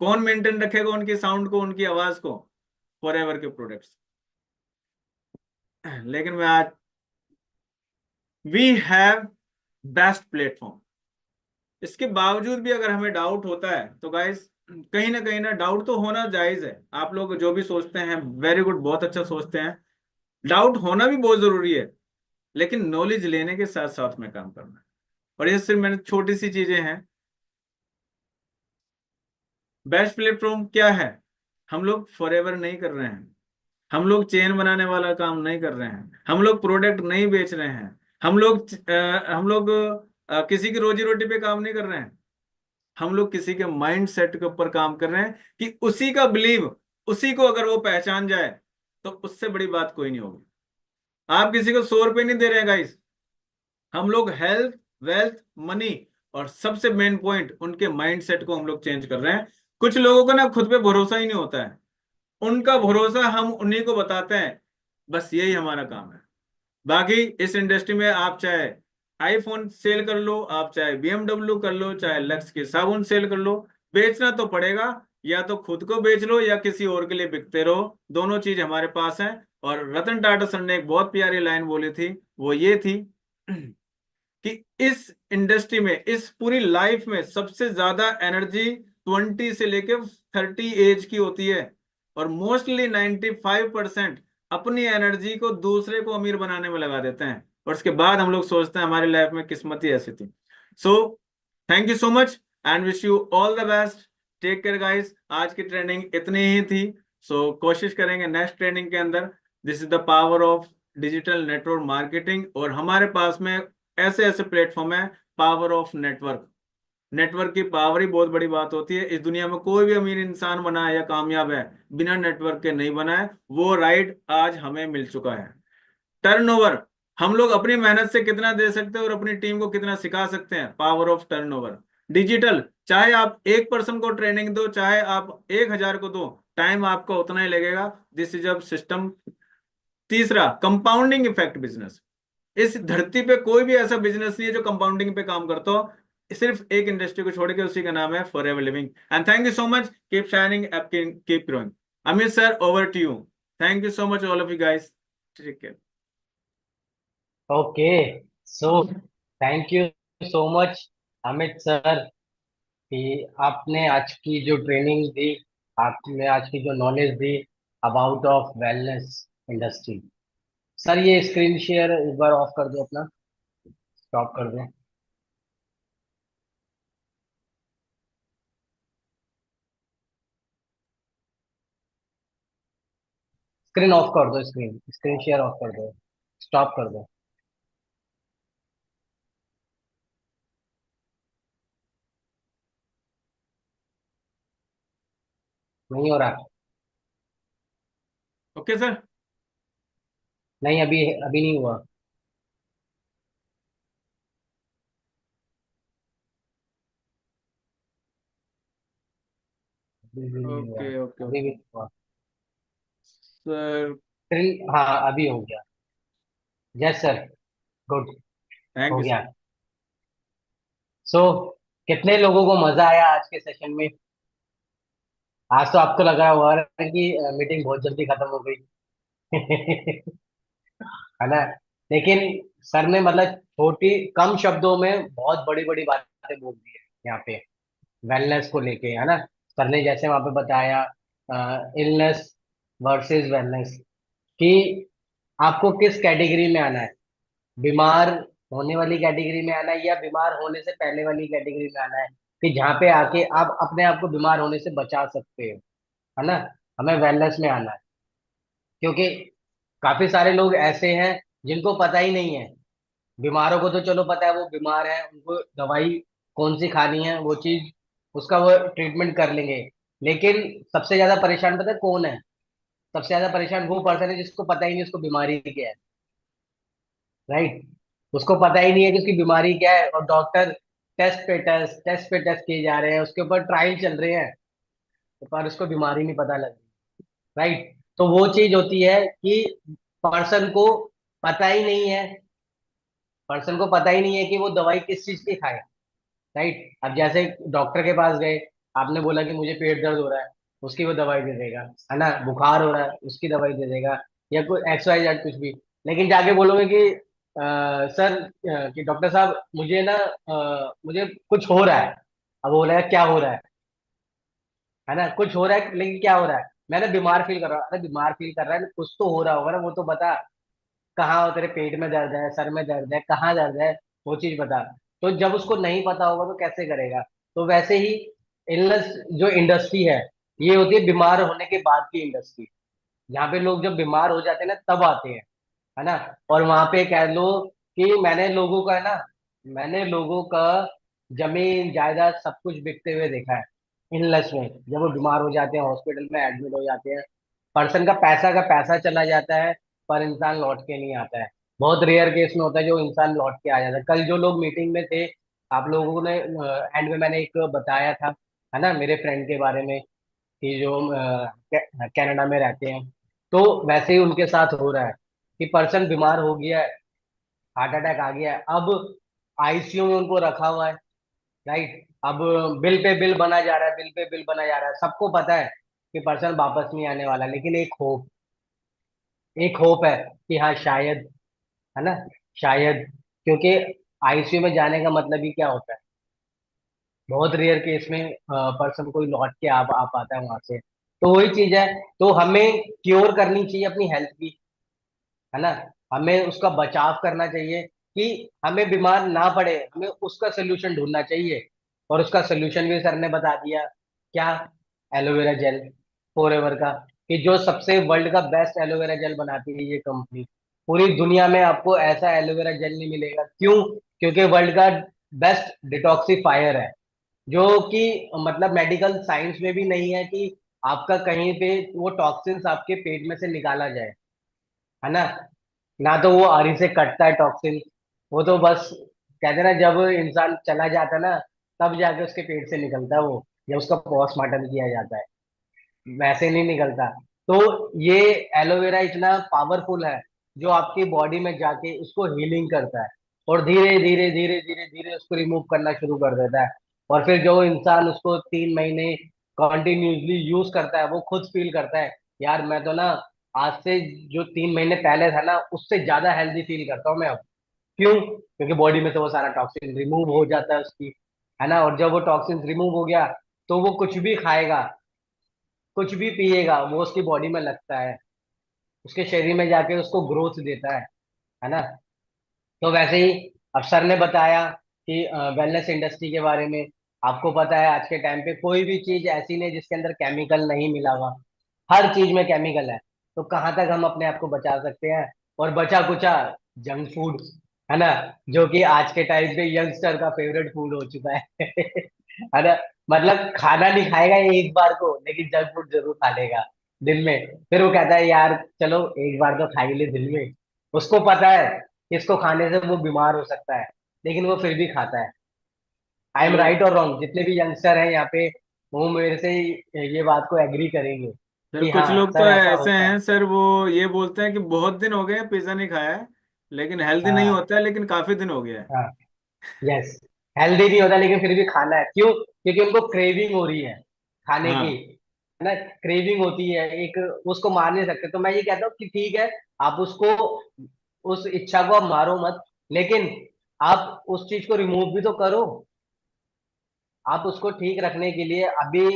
कौन मेंटेन रखेगा उनकी साउंड को, उनकी आवाज को? फॉरएवर के प्रोडक्ट्स। लेकिन मैं आज, वी हैव बेस्ट प्लेटफॉर्म। इसके बावजूद भी अगर हमें डाउट होता है तो गाइस, कहीं ना डाउट तो होना जायज है। आप लोग जो भी सोचते हैं, वेरी गुड, बहुत अच्छा सोचते हैं। डाउट होना भी बहुत जरूरी है, लेकिन नॉलेज लेने के साथ साथ में काम करना है। और ये सिर्फ मैंने छोटी सी चीजें हैं। बेस्ट प्लेटफॉर्म क्या है? हम लोग फॉरएवर नहीं कर रहे हैं, हम लोग चेन बनाने वाला काम नहीं कर रहे हैं, हम लोग प्रोडक्ट नहीं बेच रहे हैं, हम लोग किसी की रोजी रोटी पे काम नहीं कर रहे हैं। हम लोग किसी के माइंड सेट के ऊपर काम कर रहे हैं कि उसी का बिलीव, उसी को अगर वो पहचान जाए तो उससे बड़ी बात कोई नहीं होगी। आप किसी को 100 रुपये नहीं दे रहे हैं गाइस। हम लोग हेल्थ, वेल्थ, मनी, और सबसे मेन पॉइंट, उनके माइंड सेट को हम लोग चेंज कर रहे हैं। कुछ लोगों को ना खुद पे भरोसा ही नहीं होता है, उनका भरोसा हम उन्हीं को बताते हैं। बस यही हमारा काम है। बाकी इस इंडस्ट्री में आप चाहे आईफोन सेल कर लो, आप चाहे बीएमडब्ल्यू कर लो, चाहे लक्स के साबुन सेल कर लो, बेचना तो पड़ेगा। या तो खुद को बेच लो या किसी और के लिए बिकते रहो, दोनों चीज हमारे पास है। और रतन टाटा सर ने एक बहुत प्यारी लाइन बोली थी, वो ये थी कि इस इंडस्ट्री में, इस पूरी लाइफ में सबसे ज्यादा एनर्जी 20 से लेके 30 एज की होती है। और मोस्टली 95% अपनी एनर्जी को दूसरे को अमीर बनाने में लगा देते हैं, और उसके बाद हम लोग सोचते हैं हमारी लाइफ में किस्मत ही ऐसी थी। So thank you so much and wish you all the best. Take care guys. आज की ट्रेनिंग इतनी ही थी। सो कोशिश करेंगे नेक्स्ट ट्रेनिंग के अंदर। This is the power of digital network marketing, और हमारे पास में ऐसे ऐसे प्लेटफॉर्म है। पावर ऑफ नेटवर्क, नेटवर्क की पावर ही बहुत बड़ी बात होती है। इस दुनिया में कोई भी अमीर इंसान बना है या कामयाब है, बिना नेटवर्क के नहीं बना है। वो राइट आज हमें मिल चुका है। टर्नओवर, हम लोग अपनी मेहनत से कितना दे सकते हैं और अपनी टीम को कितना सिखा सकते हैं, पावर ऑफ टर्नओवर। डिजिटल, चाहे आप 1 पर्सन को ट्रेनिंग दो, चाहे आप 1,000 को दो, टाइम आपका उतना ही लगेगा। This is a system. तीसरा, कंपाउंडिंग इफेक्ट बिजनेस। इस धरती पे कोई भी ऐसा बिजनेस नहीं है जो कंपाउंडिंग पे काम करता हो, सिर्फ एक इंडस्ट्री को छोड़ के, उसी का नाम है forever living. And thank you so much, keep shining, keep growing. Amit sir, over to you. Thank you so much all of you guys. Take care. Okay. So thank you so much Amit sir, कि आपने आज की जो training दी, आपने आज की जो knowledge the about of wellness industry. Sir ये स्क्रीन शेयर एक बार ऑफ कर दो, अपना स्टॉप कर दो। स्क्रीन ऑफ कर दो, स्क्रीन स्क्रीन शेयर ऑफ कर दो, स्टॉप कर दो। नहीं हो रहा। Okay sir. नहीं, अभी अभी नहीं हुआ। अभी भी नहीं हुआ। ओके ओके अभी भी ओके नहीं हुआ। सर। हाँ अभी हो गया। Yes sir. गुड। थैंक हो यू गया। सर। सो कितने लोगों को मजा आया आज के सेशन में? आज तो आपको लग रहा होगा ना कि मीटिंग बहुत जल्दी खत्म हो गई। है ना? लेकिन सर ने मतलब छोटी कम शब्दों में बहुत बड़ी बड़ी बातें बोल दी है यहाँ पे, वेलनेस को लेके, है ना? सर ने जैसे वहां पे बताया इलनेस वर्सेस वेलनेस, कि आपको किस कैटेगरी में आना है, बीमार होने वाली कैटेगरी में आना है या बीमार होने से पहले वाली कैटेगरी में आना है, कि जहाँ पे आके आप अपने आप को बीमार होने से बचा सकते हो, है ना? हमें वेलनेस में आना है, क्योंकि काफी सारे लोग ऐसे हैं जिनको पता ही नहीं है। बीमारों को तो चलो पता है वो बीमार है, उनको दवाई कौन सी खानी है वो चीज, उसका वो ट्रीटमेंट कर लेंगे। लेकिन सबसे ज्यादा परेशान पता है कौन है? सबसे ज्यादा परेशान वो पर्सन है जिसको पता ही नहीं उसको बीमारी क्या है। राइट? उसको पता ही नहीं है कि उसकी बीमारी क्या है, और डॉक्टर टेस्ट पे टेस्ट किए जा रहे हैं, उसके ऊपर ट्रायल चल रहे हैं, पर उसको बीमारी नहीं पता लग रही। राइट? तो वो चीज होती है कि पर्सन को पता ही नहीं है, पर्सन को पता ही नहीं है कि वो दवाई किस चीज की खाए। राइट? अब जैसे डॉक्टर के पास गए, आपने बोला कि मुझे पेट दर्द हो रहा है, उसकी वो दवाई दे देगा, है ना? बुखार हो रहा है उसकी दवाई दे देगा, या कोई एक्स वाई जेड कुछ भी। लेकिन जाके बोलोगे कि सर, कि डॉक्टर साहब मुझे ना मुझे कुछ हो रहा है। अब वो बोलेगा क्या हो रहा है ना? कुछ हो रहा है लेकिन क्या हो रहा है? मैंने बीमार फील कर रहा हूँ। अरे बीमार फील कर रहा है, कुछ तो हो रहा होगा ना, वो तो बता। कहाँ हो, तेरे पेट में दर्द है, सर में दर्द है, कहाँ दर्द है, वो चीज बता। तो जब उसको नहीं पता होगा तो कैसे करेगा? तो वैसे ही इलनेस जो इंडस्ट्री है, ये होती है बीमार होने के बाद की इंडस्ट्री, जहाँ पे लोग जब बीमार हो जाते हैं ना तब आते हैं, है ना? और वहां पे कह लो कि मैंने लोगों का, है ना, मैंने लोगों का जमीन जायदाद सब कुछ बिकते हुए देखा है इलनेस में, जब वो बीमार हो जाते हैं, हॉस्पिटल में एडमिट हो जाते हैं, पर्सन का पैसा चला जाता है, पर इंसान लौट के नहीं आता है। बहुत रेयर केस में होता है जो इंसान लौट के आ जाता है। कल जो लोग मीटिंग में थे, आप लोगों ने एंड में मैंने एक बताया था, है ना, मेरे फ्रेंड के बारे में, कि जो कनाडा में रहते हैं, तो वैसे ही उनके साथ हो रहा है कि पर्सन बीमार हो गया है, हार्ट अटैक आ गया है, अब आईसीयू में उनको रखा हुआ है। राइट? अब बिल पे बिल बना जा रहा है, बिल पे बिल बना जा रहा है, सबको पता है कि पर्सन वापस नहीं आने वाला, लेकिन एक होप है कि हाँ शायद, है ना, शायद, क्योंकि आईसीयू में जाने का मतलब ही क्या होता है? बहुत रेयर केस में पर्सन कोई लौट के आ पाता है वहां से। तो वही चीज है। तो हमें क्योर करनी चाहिए अपनी हेल्थ की, है ना? हमें उसका बचाव करना चाहिए कि हमें बीमार ना पड़े, हमें उसका सोल्यूशन ढूंढना चाहिए। और उसका सोल्यूशन भी सर ने बता दिया। क्या? एलोवेरा जेल, फॉरएवर का, कि जो सबसे वर्ल्ड का बेस्ट एलोवेरा जेल बनाती है ये कंपनी। पूरी दुनिया में आपको ऐसा एलोवेरा जेल नहीं मिलेगा। क्यों? क्योंकि वर्ल्ड का बेस्ट डिटॉक्सिफायर है, जो कि मतलब मेडिकल साइंस में भी नहीं है कि आपका कहीं पे वो टॉक्सिन्स आपके पेट में से निकाला जाए, है ना? ना तो वो आरी से कटता है टॉक्सिन, वो तो बस कहते हैं ना, जब इंसान चला जाता है ना, तब जाके उसके पेट से निकलता है वो, जब उसका पोस्टमार्टम किया जाता है, वैसे नहीं निकलता। तो ये एलोवेरा इतना पावरफुल है, जो आपकी बॉडी में जाके उसको हीलिंग करता है, और धीरे धीरे धीरे धीरे धीरे उसको रिमूव करना शुरू कर देता है। और फिर जो इंसान उसको 3 महीने कॉन्टिन्यूसली यूज करता है, वो खुद फील करता है, यार मैं तो ना आज से जो 3 महीने पहले था ना, उससे ज्यादा हेल्दी फील करता हूँ मैं अब। क्यों? क्योंकि बॉडी में से वो सारा टॉक्सिन रिमूव हो जाता है उसकी, है ना? और जब वो टॉक्सिन रिमूव हो गया, तो वो कुछ भी खाएगा, कुछ भी पिएगा, वो उसकी बॉडी में लगता है, उसके शरीर में जाके उसको ग्रोथ देता है ना? तो वैसे ही अब सर ने बताया कि वेलनेस इंडस्ट्री के बारे में। आपको पता है आज के टाइम पे कोई भी चीज ऐसी नहीं जिसके अंदर केमिकल नहीं मिला हुआ, हर चीज में केमिकल है। तो कहाँ तक हम अपने आप को बचा सकते हैं? और बचा कुचा जंक फूड, है ना, जो कि आज के टाइम पे यंगस्टर का फेवरेट फूड हो चुका है। है ना? मतलब खाना नहीं खाएगा ये एक बार को, लेकिन जंक फूड जरूर खा लेगा दिन में। फिर वो कहता है यार चलो एक बार तो खा ही ले दिन में। उसको पता है कि इसको खाने से वो बीमार हो सकता है, लेकिन वो फिर भी खाता है। आई एम चलो। राइट और रॉन्ग? जितने भी यंगस्टर हैं यहाँ पे, वो मेरे से ये बात को एग्री करेंगे सर कि कुछ हाँ लोग तो सर ऐसा ऐसे होता है। हैं सर, वो ये बोलते हैं कि बहुत दिन हो गए पिज्जा नहीं खाया है, लेकिन हेल्दी नहीं हाँ होता है, लेकिन काफी दिन हो गया है। हाँ। यस। हेल्दी नहीं होता लेकिन फिर भी खाना है, क्यों? क्योंकि उनको क्रेविंग हो रही है खाने की, हाँ है ना? क्रेविंग होती है एक, उसको मार नहीं सकते। तो मैं ये कहता हूँ कि ठीक है, आप उसको, उस इच्छा को आप मारो मत, लेकिन आप उस चीज को रिमूव भी तो करो। आप उसको ठीक रखने के लिए अभी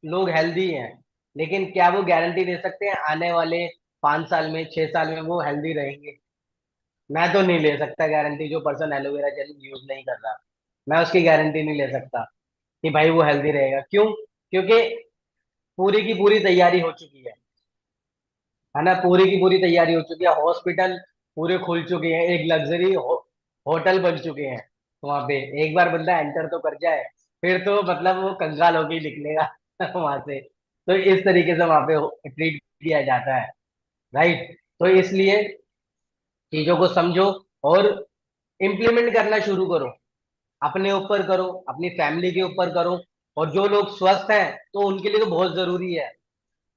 लोग हेल्दी हैं, लेकिन क्या वो गारंटी दे सकते हैं आने वाले 5 साल में, 6 साल में वो हेल्दी रहेंगे? मैं तो नहीं ले सकता गारंटी। जो पर्सन एलोवेरा जेल यूज नहीं कर रहा, मैं उसकी गारंटी नहीं ले सकता कि भाई वो हेल्दी रहेगा। क्यों? क्योंकि पूरी की पूरी तैयारी हो चुकी है ना? पूरी की पूरी तैयारी हो चुकी है, हॉस्पिटल पूरे खुल चुके हैं, एक लग्जरी होटल बन चुके हैं। वहां पे एक बार बंदा एंटर तो कर जाए, फिर तो मतलब वो कंगाल होके ही निकलेगा वहां से। तो इस तरीके से वहां पे ट्रीट किया जाता है, राइट? तो इसलिए चीजों को समझो और इम्प्लीमेंट करना शुरू करो। अपने ऊपर करो, अपनी फैमिली के ऊपर करो। और जो लोग स्वस्थ हैं तो उनके लिए तो बहुत जरूरी है।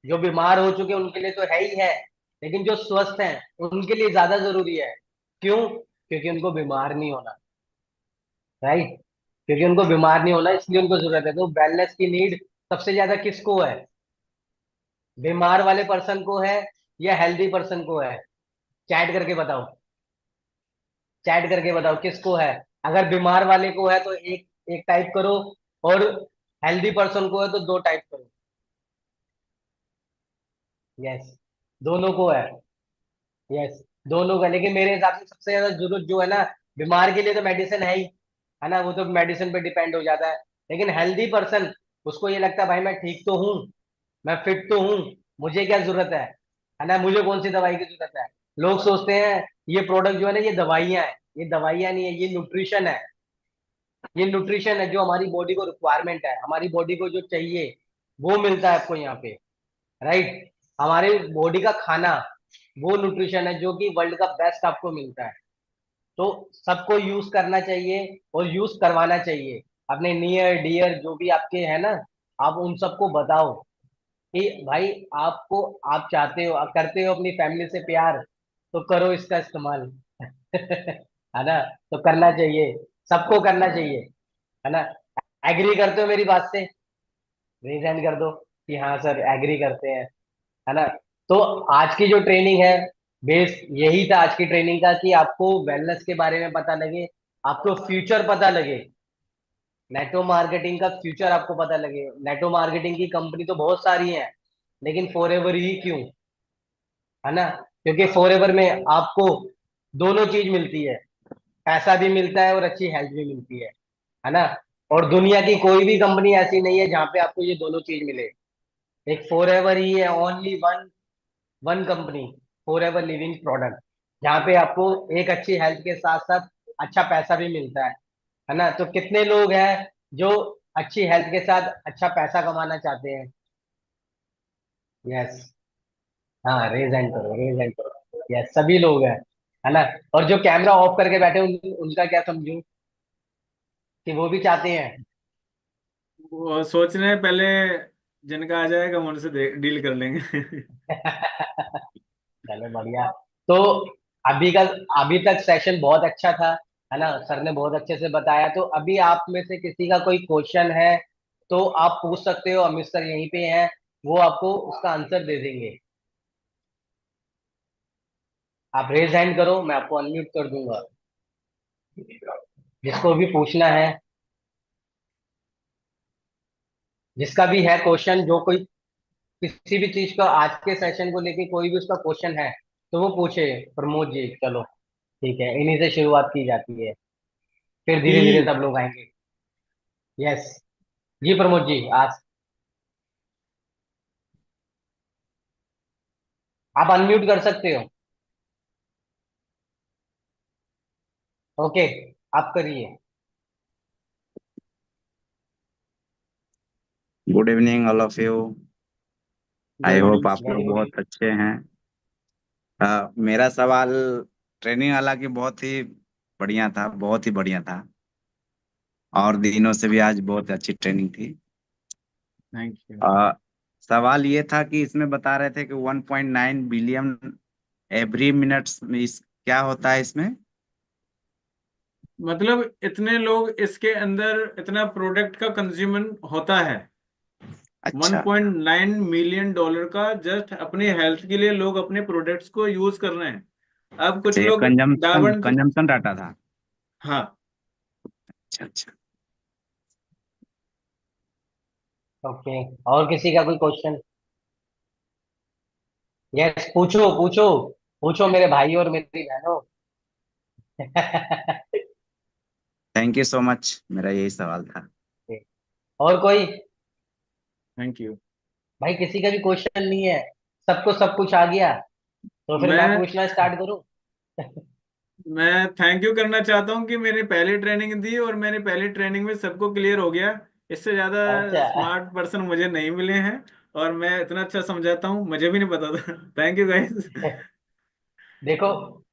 जो बीमार हो चुके हैं उनके लिए तो है ही है, लेकिन जो स्वस्थ हैं उनके लिए ज्यादा जरूरी है। क्यों? क्योंकि उनको बीमार नहीं होना, राइट? क्योंकि उनको बीमार नहीं होना इसलिए उनको जरूरत है। तो वेलनेस की नीड सबसे ज्यादा किसको है? बीमार वाले पर्सन को है या हेल्दी पर्सन को है? चैट करके बताओ। चैट करके बताओ किसको है। अगर बीमार वाले को है तो एक एक टाइप करो, और हेल्दी पर्सन को है तो दो टाइप करो। यस, दोनों को है। यस, दोनों का। लेकिन मेरे हिसाब से सबसे ज्यादा जरूरत जो है ना, बीमार के लिए तो मेडिसिन है ही, है ना? वो तो मेडिसिन पे डिपेंड हो जाता है। लेकिन हेल्दी पर्सन, उसको ये लगता है भाई मैं ठीक तो हूँ, मैं फिट तो हूँ, मुझे क्या जरूरत है ना? मुझे कौन सी दवाई की जरूरत है? लोग सोचते हैं ये प्रोडक्ट जो है ना ये दवाइयाँ है। ये दवाइयाँ नहीं है, ये न्यूट्रिशन है। ये न्यूट्रिशन है जो हमारी बॉडी को रिक्वायरमेंट है, हमारी बॉडी को जो चाहिए वो मिलता है आपको यहाँ पे, राइट? हमारे बॉडी का खाना वो न्यूट्रिशन है जो कि वर्ल्ड का बेस्ट आपको मिलता है। तो सबको यूज करना चाहिए और यूज करवाना चाहिए। अपने नियर डियर जो भी आपके है ना, आप उन सबको बताओ कि भाई आपको, आप चाहते हो, आप करते हो अपनी फैमिली से प्यार, तो करो इसका इस्तेमाल है ना? तो करना चाहिए, सबको करना चाहिए, है ना? एग्री करते हो मेरी बात से? रेज हैंड कर दो कि हाँ सर एग्री करते हैं, है ना? तो आज की जो ट्रेनिंग है, बेस यही था आज की ट्रेनिंग का कि आपको वेलनेस के बारे में पता लगे, आपको फ्यूचर पता लगे, नेटो मार्केटिंग का फ्यूचर आपको पता लगे। नेटो मार्केटिंग की कंपनी तो बहुत सारी है, लेकिन फॉरएवर ही क्यों? है ना? क्योंकि फॉरएवर में आपको दोनों चीज मिलती है, पैसा भी मिलता है और अच्छी हेल्थ भी मिलती है ना? और दुनिया की कोई भी कंपनी ऐसी नहीं है जहाँ पे आपको ये दोनों चीज मिले। एक फॉरएवर ही है, only one, one company, forever living product, जहाँ पे आपको एक अच्छी हेल्थ के साथ साथ अच्छा पैसा भी मिलता है ना? तो कितने लोग हैं जो अच्छी हेल्थ के साथ अच्छा पैसा कमाना चाहते हैं? यस। हाँ, रेज हैंड करो, रेज हैंड करो। यस, सभी लोग हैं, है ना? और जो कैमरा ऑफ करके बैठे उनका क्या समझूं? कि वो भी चाहते हैं? वो सोच रहे हैं पहले जिनका आ जाएगा हम उनसे डील कर लेंगे। चलो बढ़िया। तो अभी का, अभी तक सेशन बहुत अच्छा था, है ना? सर ने बहुत अच्छे से बताया। तो अभी आप में से किसी का कोई क्वेश्चन है तो आप पूछ सकते हो, अमित सर यहीं पे हैं, वो आपको उसका आंसर दे देंगे। आप रेज हैंड करो, मैं आपको अनम्यूट कर दूंगा, जिसको भी पूछना है, जिसका भी है क्वेश्चन, जो कोई किसी भी चीज का आज के सेशन को लेके कोई भी उसका क्वेश्चन है तो वो पूछे। प्रमोद जी, चलो ठीक है, इन्हीं से शुरुआत की जाती है, फिर धीरे धीरे जी सब लोग आएंगे। यस, जी प्रमोद जी, आज आप अनम्यूट कर सकते हो। ओके, आप करिए। Good evening all of you. I good hope evening आप वेरी लोग गुड। बहुत अच्छे हैं। मेरा सवाल ट्रेनिंग वाला की बहुत ही बढ़िया था, बहुत ही बढ़िया था, और दिनों से भी आज बहुत अच्छी ट्रेनिंग थी। Thank you. आ, सवाल ये था कि इसमें बता रहे थे कि 1.9 बिलियन एवरी मिनट्स में, इस क्या होता है इसमें? मतलब इतने लोग इसके अंदर इतना प्रोडक्ट का कंज्यूमन होता है, अच्छा 1.9 मिलियन डॉलर का जस्ट अपनी हेल्थ के लिए लोग अपने प्रोडक्ट्स को यूज कर रहे हैं। अब कुछ अच्छा, ये लोग कंजम्पशन दावण, कंजम्पशन डाटा था। हाँ। अच्छा अच्छा। ओके, और किसी का कोई क्वेश्चन? यस, पूछो पूछो। पूछो मेरे भाई और मेरी बहनों। थैंक यू सो मच, मेरा यही सवाल था। और कोई? Thank you. भाई किसी का भी क्वेश्चन नहीं है? सबको सब कुछ आ गया? तो फिर मैं मैं पूछना स्टार्ट करूं? मैं थैंक यू करना चाहता हूँ कि मैंने पहली ट्रेनिंग दी और मैंने पहली ट्रेनिंग में सबको क्लियर हो गया। इससे ज्यादा अच्छा। स्मार्ट पर्सन मुझे नहीं मिले हैं, और मैं इतना अच्छा समझाता हूँ, मुझे भी नहीं पता था। Thank you guys. देखो,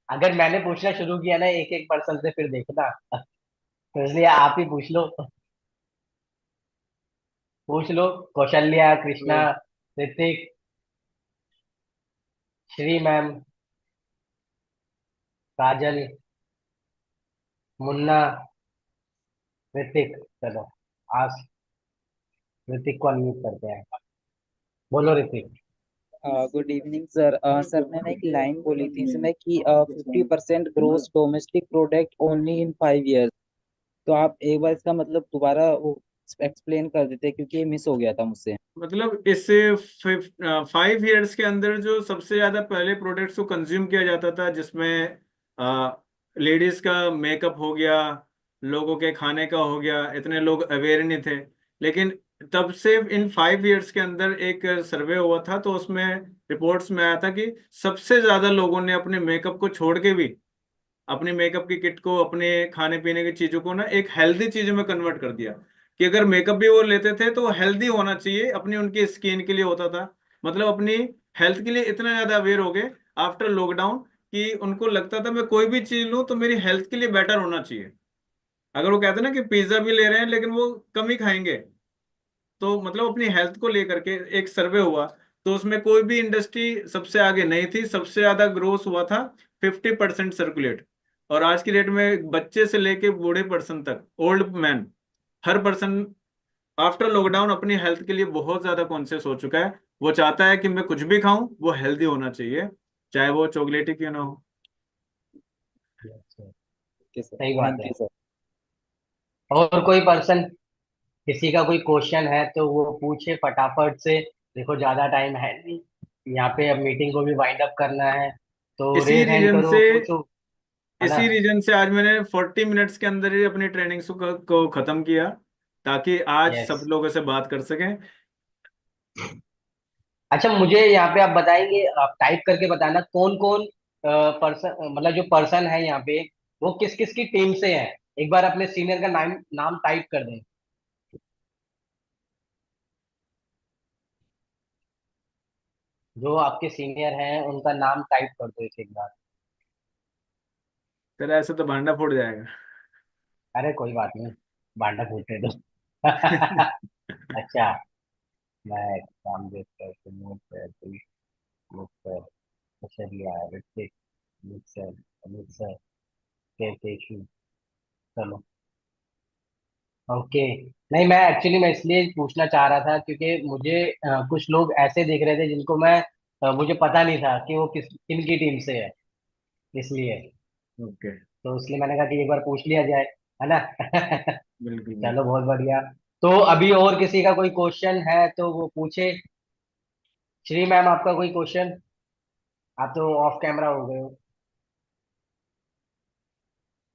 अगर मैंने पूछना शुरू किया ना एक एक पर्सन से, फिर देखना। तो इसलिए आप ही पूछ लो। पूछ लो। कौशल्या, कृष्णा, ऋतिक, श्री मैम, काजल, मुन्ना, ऋतिक। चलो, आज ऋतिक को अनम्यूट करते हैं। बोलो Hrithik. Good evening sir. Sir ने ना एक लाइन बोली थी इसमें कि 50% gross domestic product only in 5 years। तो आप एक बार इसका मतलब दोबारा वो एक्सप्लेन कर देते क्योंकि ये मिस हो गया था मुझसे। मतलब इस 5 इयर्स के अंदर जो सबसे ज्यादा पहले प्रोडक्ट्स को कंज्यूम किया जाता था, जिसमें लेडीज का मेकअप हो गया, लोगों के खाने का हो गया, इतने लोग अवेयर नहीं थे। लेकिन तब से इन 5 इयर्स के अंदर एक सर्वे हुआ था, तो उसमें रिपोर्ट्स में आया था कि सबसे ज्यादा लोगों ने अपने मेकअप को छोड़ के भी अपने मेकअप की किट को, अपने खाने पीने की चीजों को ना एक हेल्दी चीजों में कन्वर्ट कर दिया। कि अगर मेकअप भी वो लेते थे तो हेल्दी होना चाहिए, अपनी उनकी स्किन के लिए होता था। मतलब अपनी हेल्थ के लिए इतना ज्यादा अवेयर हो गए आफ्टर लॉकडाउन, कि उनको लगता था मैं कोई भी चीज लूं तो मेरी हेल्थ के लिए बेटर होना चाहिए। अगर वो कहते हैं ना कि पिज्जा भी ले रहे हैं लेकिन वो कम ही खाएंगे, तो मतलब अपनी हेल्थ को लेकर के एक सर्वे हुआ, तो उसमें कोई भी इंडस्ट्री सबसे आगे नहीं थी। सबसे ज्यादा ग्रोथ हुआ था 50% सर्कुलेट। और आज की डेट में बच्चे से लेके बूढ़े पर्सन तक, ओल्ड मैन, हर पर्सन आफ्टर लॉकडाउन अपनी हेल्थ के लिए बहुत ज्यादा कॉन्शियस हो चुका है। वो चाहता है कि मैं कुछ भी खाऊं वो हेल्दी होना चाहिए, चाहे वो चॉकलेट ही क्यों ना हो। ओके सर, सही बात थैंक है। You sir. और कोई पर्सन, किसी का कोई क्वेश्चन है तो वो पूछे फटाफट से। देखो ज्यादा टाइम है नहीं, यहाँ पे अब मीटिंग को भी वाइंड अप करना है। तो इसी रेज हैंड रीजन से करो, पूछो। है ना? इसी रीजन से आज मैंने 40 मिनट्स के अंदर ही अपनी ट्रेनिंग्स को खत्म किया, ताकि आज यस। सब लोगों से बात कर सकें। अच्छा, मुझे यहाँ पे आप बताएंगे, आप टाइप करके बताना कौन कौन पर्सन, मतलब जो पर्सन है यहाँ पे, वो किस किस की टीम से है। एक बार अपने सीनियर का नाम नाम टाइप कर दें। जो आपके सीनियर हैं उनका नाम टाइप कर दो इसे एक बार। तेरा ऐसे तो भांडा फूट जाएगा। अरे कोई बात नहीं, बांटा फूटने दो। अच्छा, मैं काम देख कर नोट कर नोट कर। अच्छा लिया है, ऋतिक, अमित सर, अमित सर, केशु। चलो, ओके। नहीं, मैं इसलिए पूछना चाह रहा था क्योंकि मुझे कुछ लोग ऐसे दिख रहे थे जिनको मुझे पता नहीं था कि वो किन की टीम से है, इसलिए। ओके। तो इसलिए मैंने कहा कि एक बार पूछ लिया जाए, है ना? बिल्कुल चलो, बिल्कुल। बहुत बढ़िया। तो अभी और किसी का कोई क्वेश्चन है तो वो पूछे। श्री मैम, आपका कोई क्वेश्चन? आप तो ऑफ कैमरा हो गए हो।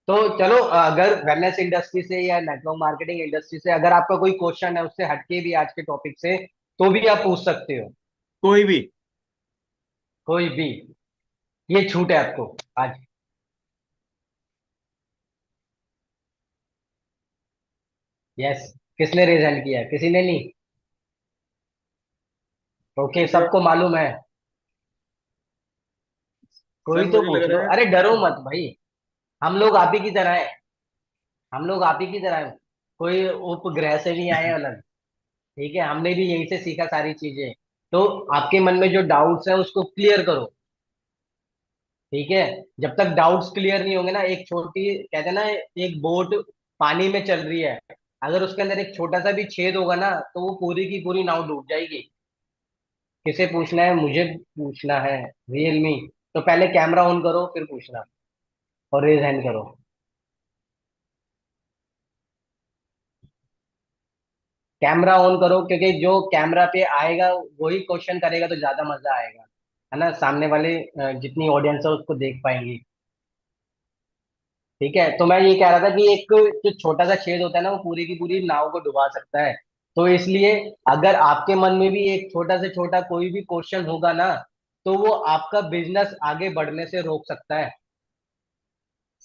तो चलो, अगर वेलनेस इंडस्ट्री से या नेटवर्क मार्केटिंग इंडस्ट्री से अगर आपका कोई क्वेश्चन है उससे हटके भी आज के टॉपिक से, तो भी आप पूछ सकते हो। कोई भी। कोई भी, ये छूट है आपको आज। यस। किसने रेज हैंड किया? किसी ने नहीं? ओके, मुझे सबको मालूम है। सर कोई तो मुझे लग पूछ लो, रहा है। अरे डरो मत भाई। हम लोग आप ही की तरह है। हम लोग आप ही की तरह हैं। कोई उपग्रह से नहीं आए अलग। ठीक है, हमने भी यहीं से सीखा सारी चीजें। तो आपके मन में जो डाउट्स है उसको क्लियर करो। ठीक है, जब तक डाउट्स क्लियर नहीं होंगे ना, एक छोटी, कहते हैं ना, एक बोट पानी में चल रही है, अगर उसके अंदर एक छोटा सा भी छेद होगा ना, तो वो पूरी की पूरी नाव डूब जाएगी। किसे पूछना है? मुझे पूछना है, रियलमी। तो पहले कैमरा ऑन करो, फिर पूछना, और रेज हैंड करो। कैमरा ऑन करो, क्योंकि जो कैमरा पे आएगा वही क्वेश्चन करेगा, तो ज्यादा मजा आएगा, है ना, सामने वाले जितनी ऑडियंस है उसको देख पाएंगी। ठीक है, तो मैं ये कह रहा था कि एक जो छोटा सा छेद होता है ना, वो पूरी की पूरी नाव को डुबा सकता है। तो इसलिए अगर आपके मन में भी एक छोटा से छोटा कोई भी क्वेश्चन होगा ना, तो वो आपका बिजनेस आगे बढ़ने से रोक सकता है।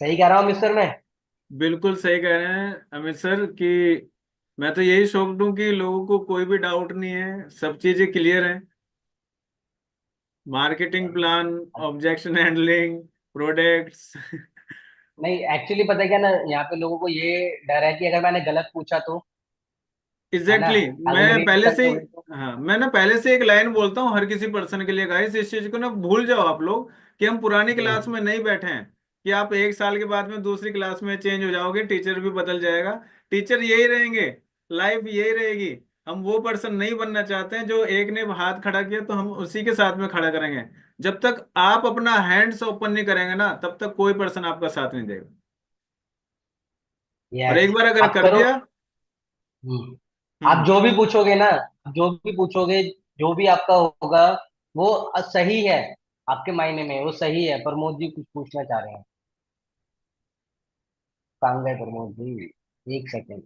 सही कह रहा हूँ मिस्टर मैं? बिल्कुल सही कह रहे हैं अमित सर कि मैं तो यही शौक दूं कि लोगों को कोई भी डाउट नहीं है, सब चीजें क्लियर हैं। Marketing plan, objection handling, products. नहीं, एक्चुअली पता है क्या ना, यहाँ पे लोगों को ये डर है कि अगर मैंने गलत पूछा तो, है ना, एग्जैक्टली exactly. अगर मैं मेरी पहले दिक्कत से ही, हुई तो। हाँ मैं ना पहले से एक लाइन बोलता हूँ हर किसी पर्सन के लिए, गाइस इस चीज को ना भूल जाओ आप लोग कि हम पुरानी क्लास हम्म। में नहीं बैठे हैं, कि आप एक साल के बाद में दूसरी क्लास में चेंज हो जाओगे, टीचर भी बदल जाएगा। टीचर यही रहेंगे, लाइफ यही रहेगी। हम वो पर्सन नहीं बनना चाहते हैं जो एक ने हाथ खड़ा किया तो हम उसी के साथ में खड़ा करेंगे। जब तक आप अपना हैंड्स ओपन नहीं करेंगे ना, तब तक कोई पर्सन आपका साथ नहीं देगा। और यस। एक बार अगर आप कर करो। दिया। हम्म। आप हम्म। जो भी पूछोगे ना, जो भी पूछोगे, जो भी आपका होगा, वो सही है। आपके मायने में वो सही है। प्रमोद जी कुछ पूछना चाह रहे हैं। कहाँ गए प्रमोद जी? एक सेकेंड।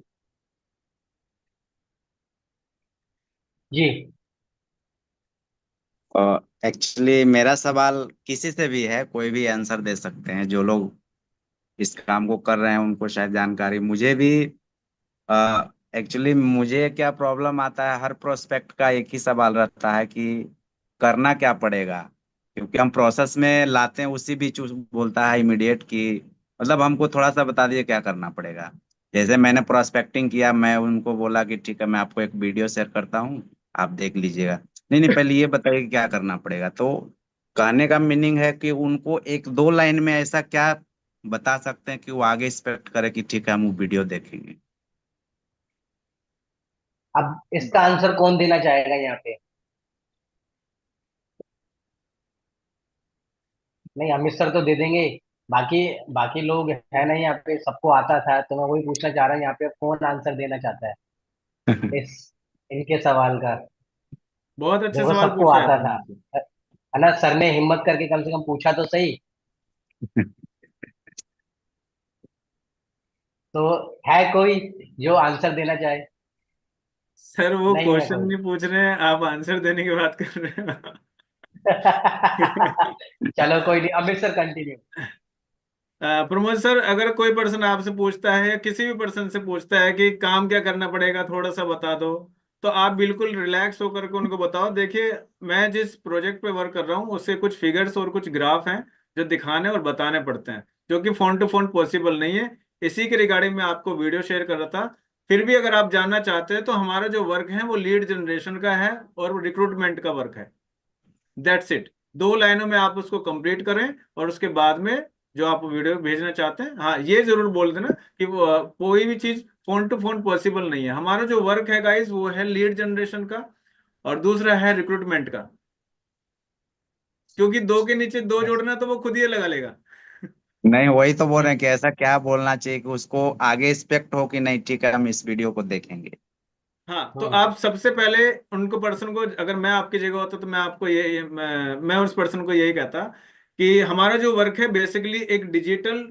जी। एक्चुअली मेरा सवाल किसी से भी है, कोई भी आंसर दे सकते हैं, जो लोग इस काम को कर रहे हैं उनको शायद जानकारी, मुझे भी। एक्चुअली मुझे क्या प्रॉब्लम आता है, हर प्रोस्पेक्ट का एक ही सवाल रहता है कि करना क्या पड़ेगा, क्योंकि हम प्रोसेस में लाते हैं, उसी बीच बोलता है इमीडिएट कि मतलब हमको थोड़ा सा बता दीजिए क्या करना पड़ेगा। जैसे मैंने प्रोस्पेक्टिंग किया, मैं उनको बोला कि ठीक है मैं आपको एक वीडियो शेयर करता हूँ, आप देख लीजिएगा। नहीं नहीं, पहले ये बताइए कि क्या करना पड़ेगा। तो कहने का मीनिंग है कि उनको एक दो लाइन में ऐसा क्या बता सकते हैं कि वो आगे एक्सपेक्ट करे कि ठीक है हम वो वीडियो देखेंगे। अब इसका आंसर कौन देना चाहेगा यहाँ पे? नहीं, अमित सर तो दे देंगे। बाकी बाकी लोग है ना यहाँ पे, सबको आता था, तो मैं वही पूछना चाह रहा हूँ यहाँ पे, कौन आंसर देना चाहता है इस इनके सवाल का? बहुत अच्छा देखो, सवाल सबको पूछा है आता था, प्रमोद जी। है ना, सर ने हिम्मत करके कम से कम पूछा तो सही। तो है कोई जो आंसर देना चाहे? सर वो नहीं है क्वेश्चन कोई? नहीं पूछ रहे हैं, आप आंसर देने की बात कर रहे हैं। चलो कोई नहीं, Amit sir continue. Pramod sir, अगर कोई पर्सन आपसे पूछता है या किसी भी पर्सन से पूछता है कि काम क्या करना पड़ेगा थोड़ा सा बता दो, तो आप बिल्कुल रिलैक्स होकर के उनको बताओ, देखिए मैं जिस प्रोजेक्ट पे वर्क कर रहा हूँ उससे कुछ फिगर्स और कुछ ग्राफ हैं जो दिखाने और बताने पड़ते हैं, जो कि फोन टू फोन पॉसिबल नहीं है। इसी के रिगार्डिंग मैं आपको वीडियो शेयर कर रहा था। फिर भी अगर आप जानना चाहते हैं तो हमारा जो वर्क है वो लीड जनरेशन का है और रिक्रूटमेंट का वर्क है। That's it. दो लाइनों में आप उसको कंप्लीट करें और उसके बाद में जो आप वीडियो भेजना चाहते हैं, हाँ ये जरूर बोल देना कि वो कोई भी चीज फोन टू फोन पॉसिबल नहीं है। हमारा जो वर्क है गाइस वो है लीड जनरेशन का, और दूसरा है रिक्रूटमेंट का, क्योंकि दो के नीचे दो जोड़ना तो वो खुद ही लगा लेगा। नहीं, वही तो बोल रहे हैं कि ऐसा क्या बोलना चाहिए कि उसको आगे एक्सपेक्ट हो कि नहीं ठीक है हम इस वीडियो को देखेंगे। हाँ, तो हम्म। आप सबसे पहले उनको पर्सन को, अगर मैं आपकी जगह होता तो मैं आपको मैं उस पर्सन को यही कहता कि हमारा जो वर्क है बेसिकली एक डिजिटल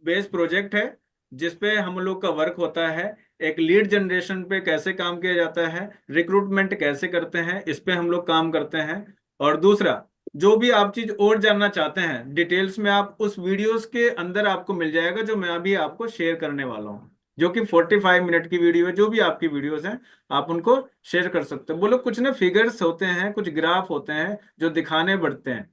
बेस्ड प्रोजेक्ट है, जिसपे हम लोग का वर्क होता है। एक लीड जनरेशन पे कैसे काम किया जाता है, रिक्रूटमेंट कैसे करते हैं, इस पे हम लोग काम करते हैं। और दूसरा, जो भी आप चीज और जानना चाहते हैं डिटेल्स में, आप उस वीडियोस के अंदर आपको मिल जाएगा जो मैं अभी आपको शेयर करने वाला हूँ, जो कि 45 मिनट की वीडियो है। जो भी आपकी वीडियोस हैं आप उनको शेयर कर सकते हैं। बोलो कुछ ना फिगर्स होते हैं, कुछ ग्राफ होते हैं जो दिखाने पड़ते हैं,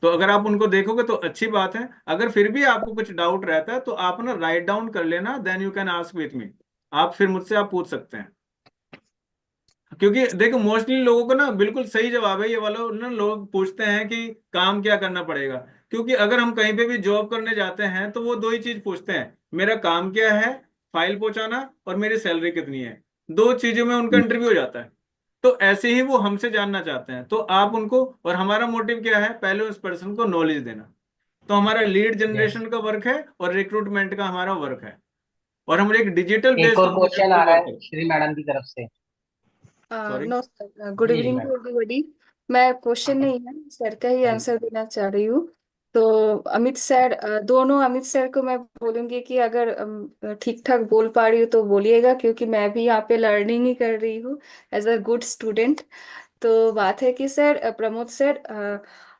तो अगर आप उनको देखोगे तो अच्छी बात है। अगर फिर भी आपको कुछ डाउट रहता है तो आप ना राइट डाउन कर लेना, then you can ask with me. आप फिर मुझसे आप पूछ सकते हैं। क्योंकि देखो मोस्टली लोगों को ना बिल्कुल सही जवाब है ये वाला ना, लोग पूछते हैं कि काम क्या करना पड़ेगा। क्योंकि अगर हम कहीं पे भी जॉब करने जाते हैं तो वो दो ही चीज पूछते हैं, मेरा काम क्या है, फाइल पहुंचाना, और मेरी सैलरी कितनी है। दो चीजों में उनका इंटरव्यू हो जाता है। तो ऐसे ही वो हमसे जानना चाहते हैं, तो आप उनको, और हमारा मोटिव क्या है, पहले उस पर्सन को नॉलेज देना। तो हमारा लीड यस। जनरेशन का वर्क है और रिक्रूटमेंट का हमारा वर्क है, और हम एक डिजिटल एक बेस और पे क्वेश्चन आ रहा वर्क है करते हैं। श्री मैडम की तरफ से। Sorry. No sir, good ji evening ma'am. To everybody. मैं क्वेश्चन नहीं है, सर का ही हाँ आंसर जी। देना चाह रही हूँ। तो अमित सर, दोनों अमित सर को मैं बोलूंगी कि अगर ठीक ठाक बोल पा रही हूँ तो बोलिएगा, क्योंकि मैं भी यहाँ पे लर्निंग ही कर रही हूँ एज अ गुड स्टूडेंट। तो बात है कि सर, प्रमोद सर,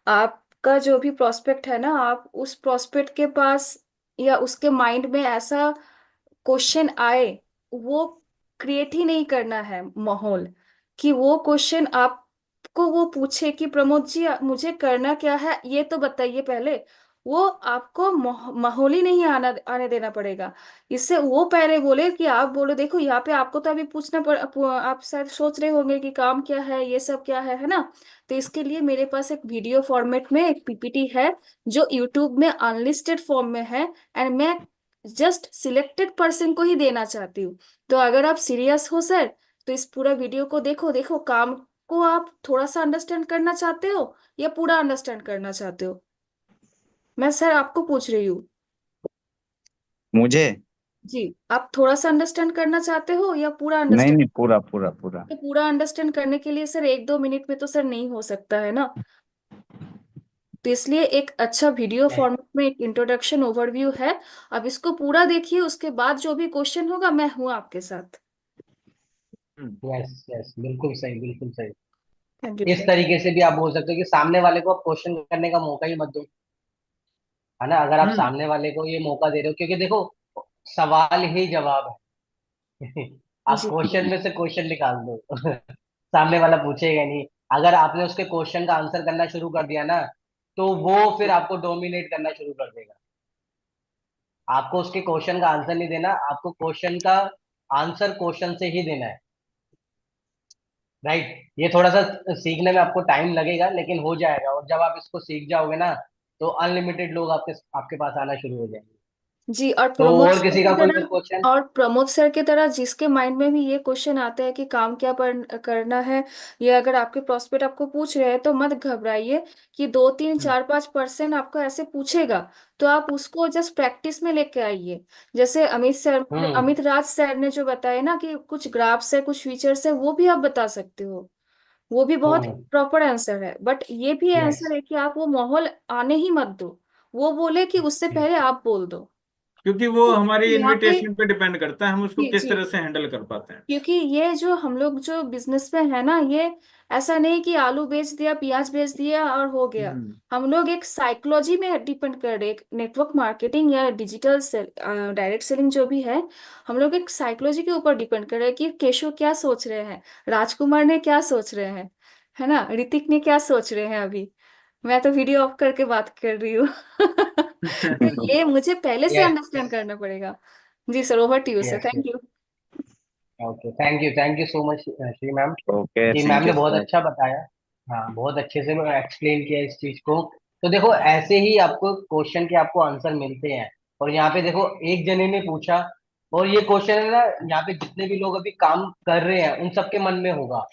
आपका जो भी प्रोस्पेक्ट है ना, आप उस प्रोस्पेक्ट के पास या उसके माइंड में ऐसा क्वेश्चन आए, वो क्रिएट ही नहीं करना है माहौल, कि वो क्वेश्चन आपको वो पूछे कि प्रमोद जी मुझे करना क्या है ये तो बताइए पहले। वो आपको माहौल ही नहीं आने देना पड़ेगा। इससे वो पहले बोले कि आप बोलो देखो यहाँ पे आपको तो अभी आप शायद सोच रहे होंगे कि काम क्या है, ये सब क्या है ना। तो इसके लिए मेरे पास एक वीडियो फॉर्मेट में एक पीपीटी है, जो यूट्यूब में अनलिस्टेड फॉर्म में है, एंड मैं जस्ट सिलेक्टेड पर्सन को ही देना चाहती हूँ। तो अगर आप सीरियस हो सर, तो इस पूरा वीडियो को देखो। देखो काम को आप थोड़ा सा अंडरस्टैंड करना चाहते हो या पूरा अंडरस्टैंड करना चाहते हो, मैं सर आपको पूछ रही हूँ। मुझे जी, आप थोड़ा सा अंडरस्टैंड करना चाहते हो या पूरा नहीं अंडरस्टैंड? नहीं, पूरा पूरा पूरा। तो पूरा अंडरस्टैंड करने के लिए सर 1-2 मिनट में तो सर नहीं हो सकता है ना। तो इसलिए एक अच्छा वीडियो फॉर्मेट में एक इंट्रोडक्शन ओवरव्यू है। अब इसको पूरा देखिए, उसके बाद जो भी क्वेश्चन होगा मैं हूँ आपके साथ। हम्म। यस यस, बिल्कुल सही बिल्कुल सही। थैंक यू इस सर। तरीके से भी आप बोल सकते हो कि सामने वाले को आप क्वेश्चन करने का मौका ही मत दो, है ना। अगर आप हम्म। सामने वाले को ये मौका दे रहे हो, क्योंकि देखो सवाल ही जवाब है। आप जी क्वेश्चन में से क्वेश्चन निकाल दो। सामने वाला पूछेगा नहीं। अगर आपने उसके क्वेश्चन का आंसर करना शुरू कर दिया ना, तो वो फिर आपको डोमिनेट करना शुरू कर देगा। आपको उसके क्वेश्चन का आंसर नहीं देना, आपको क्वेश्चन का आंसर क्वेश्चन से ही देना है। राइट। ये थोड़ा सा सीखने में आपको टाइम लगेगा, लेकिन हो जाएगा। और जब आप इसको सीख जाओगे ना, तो अनलिमिटेड लोग आपके आपके पास आना शुरू हो जाएंगे। जी। और तो प्रमोद और सर किसी की का कोई और तरह, क्वेश्चन? और प्रमोद सर की तरह जिसके माइंड में भी ये क्वेश्चन आता है कि काम क्या करना है, ये अगर आपके प्रोस्पेक्ट आपको पूछ रहे हैं तो मत घबराइए कि 2-3-4-5% आपको ऐसे पूछेगा। तो आप उसको जस्ट प्रैक्टिस में लेके आइए। जैसे हम्म। अमित राज सर ने जो बताया ना कि कुछ ग्राफ्स है, कुछ फीचर्स है, वो भी आप बता सकते हो। वो भी बहुत हम्म। प्रॉपर आंसर है, बट ये भी यस आंसर है कि आप वो माहौल आने ही मत दो। वो बोले कि उससे पहले आप बोल दो। क्योंकि वो तो हमारी यहाँ पे, इनविटेशन पे डिपेंड करता है, हम उसको जी किस जी, तरह से हैंडल कर पाते हैं। क्योंकि ये जो हम लोग जो बिजनेस में है ना, ये ऐसा नहीं कि आलू बेच दिया, प्याज बेच दिया और हो गया। हम्म। हम लोग एक साइकोलॉजी में डिपेंड कर रहे हैं, नेटवर्क मार्केटिंग या डिजिटल सेल, डायरेक्ट सेलिंग जो भी है, हम लोग एक साइकोलॉजी के ऊपर डिपेंड कर रहे हैं कि केशव क्या सोच रहे हैं, राजकुमार ने क्या सोच रहे हैं, है ना, ऋतिक ने क्या सोच रहे हैं अभी। मैं तो वीडियो ऑफ करके बात कर रही हूँ। तो ये मुझे पहले से यस अंडरस्टैंड करना पड़ेगा। जी sir, over to you sir, yes. Thank you. Okay, thank you so much Shri ma'am. Okay, कि मैम थैंक ने यू बहुत सर। अच्छा बताया। हाँ, बहुत अच्छे से एक्सप्लेन किया इस चीज को। तो देखो, ऐसे ही आपको क्वेश्चन के आपको आंसर मिलते हैं। और यहाँ पे देखो, एक जने ने पूछा, और ये क्वेश्चन है ना, यहाँ पे जितने भी लोग अभी काम कर रहे हैं उन सबके मन में होगा,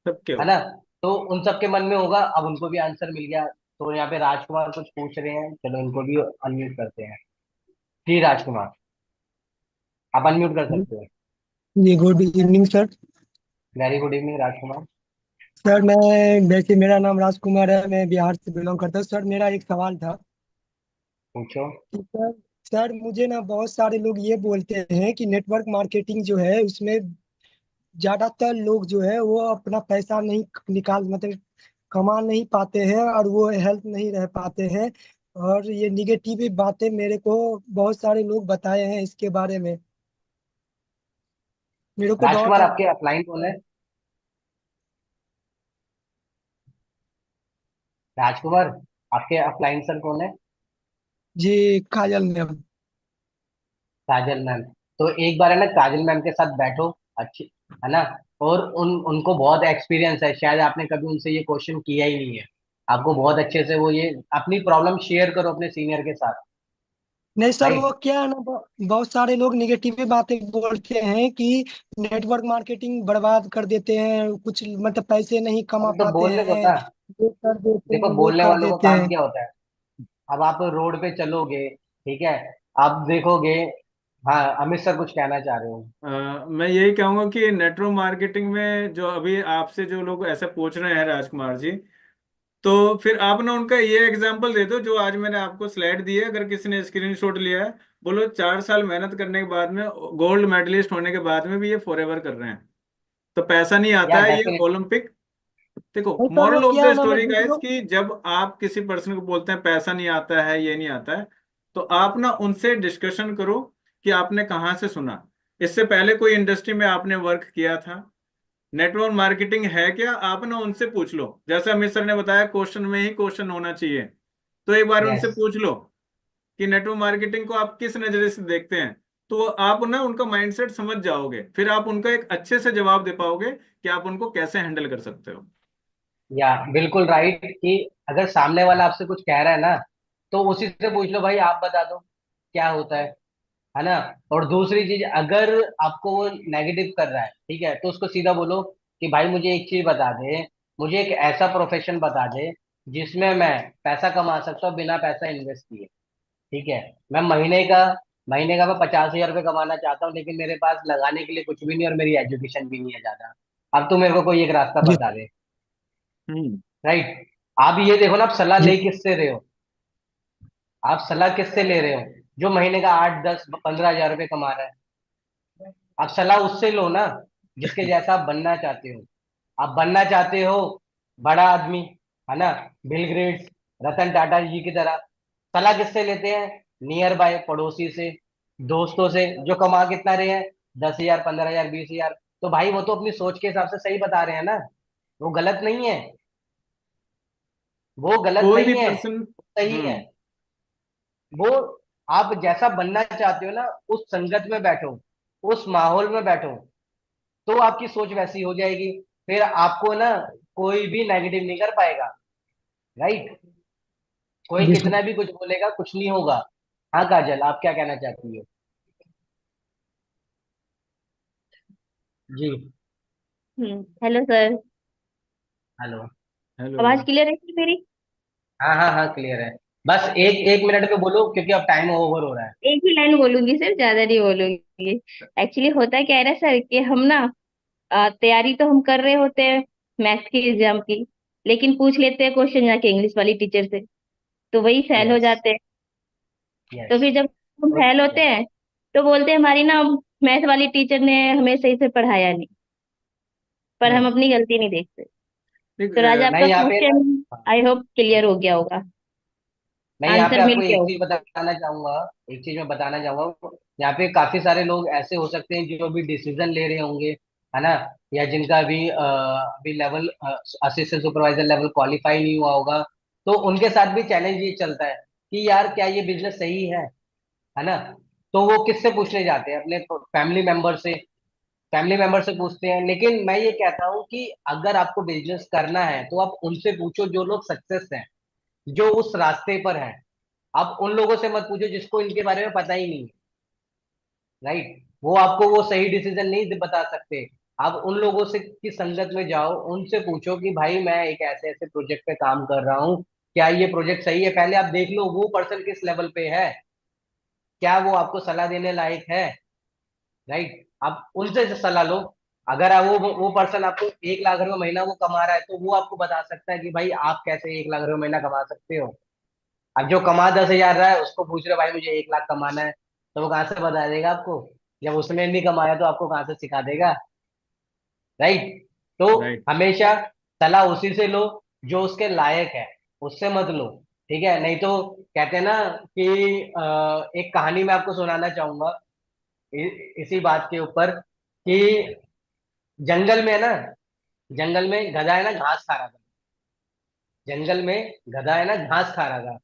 सबके है हो। ना। तो उन सबके मन में होगा, अब उनको भी आंसर मिल गया। तो यहाँ पे राजकुमार कुछ पूछ रहे हैं, चलो इनको भी अनम्यूट करते हैं। जी राजकुमार, आप अनम्यूट कर सकते हो। जी good evening sir. Very good evening Rajkumar. Sir मैं, वैसे मेरा नाम राजकुमार है, मैं बिहार से बिलोंग करता हूँ। सर मेरा एक सवाल था पूछो। कि सर मुझे ना बहुत सारे लोग ये बोलते हैं कि नेटवर्क मार्केटिंग जो है उसमें ज्यादातर लोग जो है वो अपना पैसा नहीं निकाल, मतलब कमा नहीं पाते हैं और वो हेल्प नहीं रह पाते हैं। और ये निगेटिव बातें मेरे को बहुत सारे लोग बताए हैं इसके बारे में, मेरे को डाउट राजकुमार, है। आपके अपलाइन कौन है? राजकुमार, आपके अपलाइन सर कौन है? जी काजल मैम। काजल मैम। तो एक बार है ना, काजल मैम के साथ बैठो। अच्छी है ना। और उनको बहुत एक्सपीरियंस है, शायद आपने कभी उनसे ये क्वेश्चन किया ही नहीं है। आपको बहुत अच्छे से वो ये अपनी प्रॉब्लम शेयर करो अपने सीनियर के साथ। नहीं सर, वो राइट। क्या है ना, बहुत सारे लोग निगेटिव बातें बोलते हैं कि नेटवर्क मार्केटिंग बर्बाद कर देते हैं, कुछ मतलब पैसे नहीं कमा अरे तो पाते बोलने दो हैं, ना। ये कर देते देखो हैं वो बोलने कर वालों को देते काम हैं। क्या होता है। अब आप रोड पे चलोगे, ठीक है, आप देखोगे। हाँ अमित सर कुछ कहना चाह रहे हो। मैं यही कहूंगा कि नेटवर्क मार्केटिंग में जो अभी आपसे जो लोग ऐसे पूछ रहे हैं राजकुमार जी, तो फिर आप ना उनका ये एग्जांपल दे दो जो आज मैंने आपको स्लाइड दी है। अगर किसी ने स्क्रीनशॉट लिया है, बोलो 4 साल मेहनत करने के बाद में, गोल्ड मेडलिस्ट होने के बाद में भी ये फॉरएवर कर रहे हैं। तो पैसा नहीं या आता है ये डेफिनेट। ओलंपिक। देखो, नहीं सर, वो मॉरल ऑफ क्या द है ना, मैं स्टोरी गाइस, वीडियो। कि जब आप किसी पर्सन को बोलते हैं पैसा नहीं आता है, ये नहीं आता है, तो आप ना उनसे डिस्कशन करो कि आपने कहाँ से सुना, इससे पहले कोई इंडस्ट्री में आपने वर्क किया था, नेटवर्क मार्केटिंग है क्या, आप ना उनसे पूछ लो। जैसे अमित सर ने बताया, क्वेश्चन में ही क्वेश्चन होना चाहिए। तो एक बार उनसे यस। पूछ लो कि नेटवर्क मार्केटिंग को आप किस नजरिए से देखते हैं, तो आप ना उनका माइंडसेट समझ जाओगे, फिर आप उनका एक अच्छे से जवाब दे पाओगे कि आप उनको कैसे हैंडल कर सकते हो। या बिल्कुल राइट कि अगर सामने वाला आपसे कुछ कह रहा है ना, तो उसी से पूछ लो भाई आप बता दो क्या होता है ना। और दूसरी चीज, अगर आपको वो नेगेटिव कर रहा है, ठीक है, तो उसको सीधा बोलो कि भाई मुझे एक चीज बता दे, मुझे एक ऐसा प्रोफेशन बता दे जिसमें मैं पैसा कमा सकता हूँ बिना पैसा इन्वेस्ट किए। ठीक है, मैं महीने का मैं 50,000 रुपये कमाना चाहता हूँ, लेकिन मेरे पास लगाने के लिए कुछ भी नहीं और मेरी एजुकेशन भी नहीं है ज्यादा। अब तू मेरे को कोई एक रास्ता जी बता दे। हम्म। राइट। आप ये देखो ना, आप सलाह जी ले किससे रहे हो। आप सलाह किससे ले रहे हो? जो महीने का 8, 10, 15 हजार रुपये कमा रहा है। आप सलाह उससे लो ना जिसके जैसा आप बनना चाहते हो। आप बनना चाहते हो बड़ा आदमी, है ना, बिल गेट्स, रतन टाटा जी की तरह। सलाह किससे लेते हैं? नियर बाय पड़ोसी से, दोस्तों से, जो कमा कितना रहे हैं, 10,000, 15,000, 20,000। तो भाई वो तो अपनी सोच के हिसाब से सही बता रहे हैं ना, वो गलत नहीं है। वो गलत कोई भी नहीं है, पर्सन। सही है। वो आप जैसा बनना चाहते हो ना, उस संगत में बैठो, उस माहौल में बैठो, तो आपकी सोच वैसी हो जाएगी। फिर आपको ना कोई भी नेगेटिव नहीं कर पाएगा। राइट। कोई जी सर। कितना भी कुछ बोलेगा, कुछ नहीं होगा। हाँ काजल, आप क्या कहना चाहती हो? जी। Hello sir. हेलो। हेलो। आवाज क्लियर है क्या मेरी? हाँ हाँ हाँ, क्लियर है। बस एक एक मिनट में बोलो क्योंकि अब टाइम ओवर हो रहा है। एक ही लाइन बोलूंगी सर, ज्यादा नहीं बोलूंगी। एक्चुअली होता क्या है ना सर, कि हम ना तैयारी तो हम कर रहे होते हैं मैथ्स की एग्जाम की, लेकिन पूछ लेते हैं क्वेश्चन जाके इंग्लिश वाली टीचर से, तो वही फेल हो यस। जाते हैं। तो यस। फिर जब हम फेल होते हैं तो बोलते हैं हमारी ना मैथ वाली टीचर ने हमें सही से पढ़ाया नहीं, पर हम नहीं अपनी गलती नहीं देखते। ठीक तो राजा मैं आपका यहाँ पे ना, क्वेश्चन आई होप क्लियर हो गया होगा, मैं यहाँ पे आंसर मिल आपको गया एक चीज होगा। बताना चाहूंगा। एक चीज मैं बताना चाहूंगा, यहाँ पे काफी सारे लोग ऐसे हो सकते हैं जो भी डिसीजन ले रहे होंगे, है ना, या जिनका अभी level assistant supervisor level qualify नहीं हुआ होगा। तो उनके साथ भी चैलेंज ये चलता है कि यार क्या ये बिजनेस सही है ना। तो वो किससे पूछने जाते हैं? अपने फैमिली मेंबर से पूछते हैं। लेकिन मैं ये कहता हूँ कि अगर आपको बिजनेस करना है तो आप उनसे पूछो जो लोग सक्सेस हैं, जो उस रास्ते पर हैं। आप उन लोगों से मत पूछो जिसको इनके बारे में पता ही नहीं है। राइट। वो आपको वो सही डिसीजन नहीं बता सकते। आप उन लोगों से की संगत में जाओ, उनसे पूछो कि भाई मैं एक ऐसे ऐसे प्रोजेक्ट पे काम कर रहा हूँ, क्या ये प्रोजेक्ट सही है? पहले आप देख लो वो पर्सन किस लेवल पे है, क्या वो आपको सलाह देने लायक है। राइट। आप उनसे सलाह लो। अगर वो पर्सन आपको 1 लाख रुपए महीना वो कमा रहा है, तो वो आपको बता सकता है कि भाई आप कैसे 1 लाख रुपए महीना कमा सकते हो। अब जो कमा 10,000 रहा है उसको पूछ रहे हो भाई मुझे 1 लाख कमाना है, तो वो कहाँ से बता देगा आपको? जब उसने नहीं कमाया तो आपको कहाँ से सिखा देगा? राइट। तो राइट। हमेशा सलाह उसी से लो जो उसके लायक है, उससे मत लो। ठीक है, नहीं तो कहते हैं ना कि एक कहानी मैं आपको सुनाना चाहूंगा इसी बात के ऊपर कि जंगल में है ना, जंगल में गधा है ना घास खा रहा था। जंगल में गधा है ना घास खा रहा था।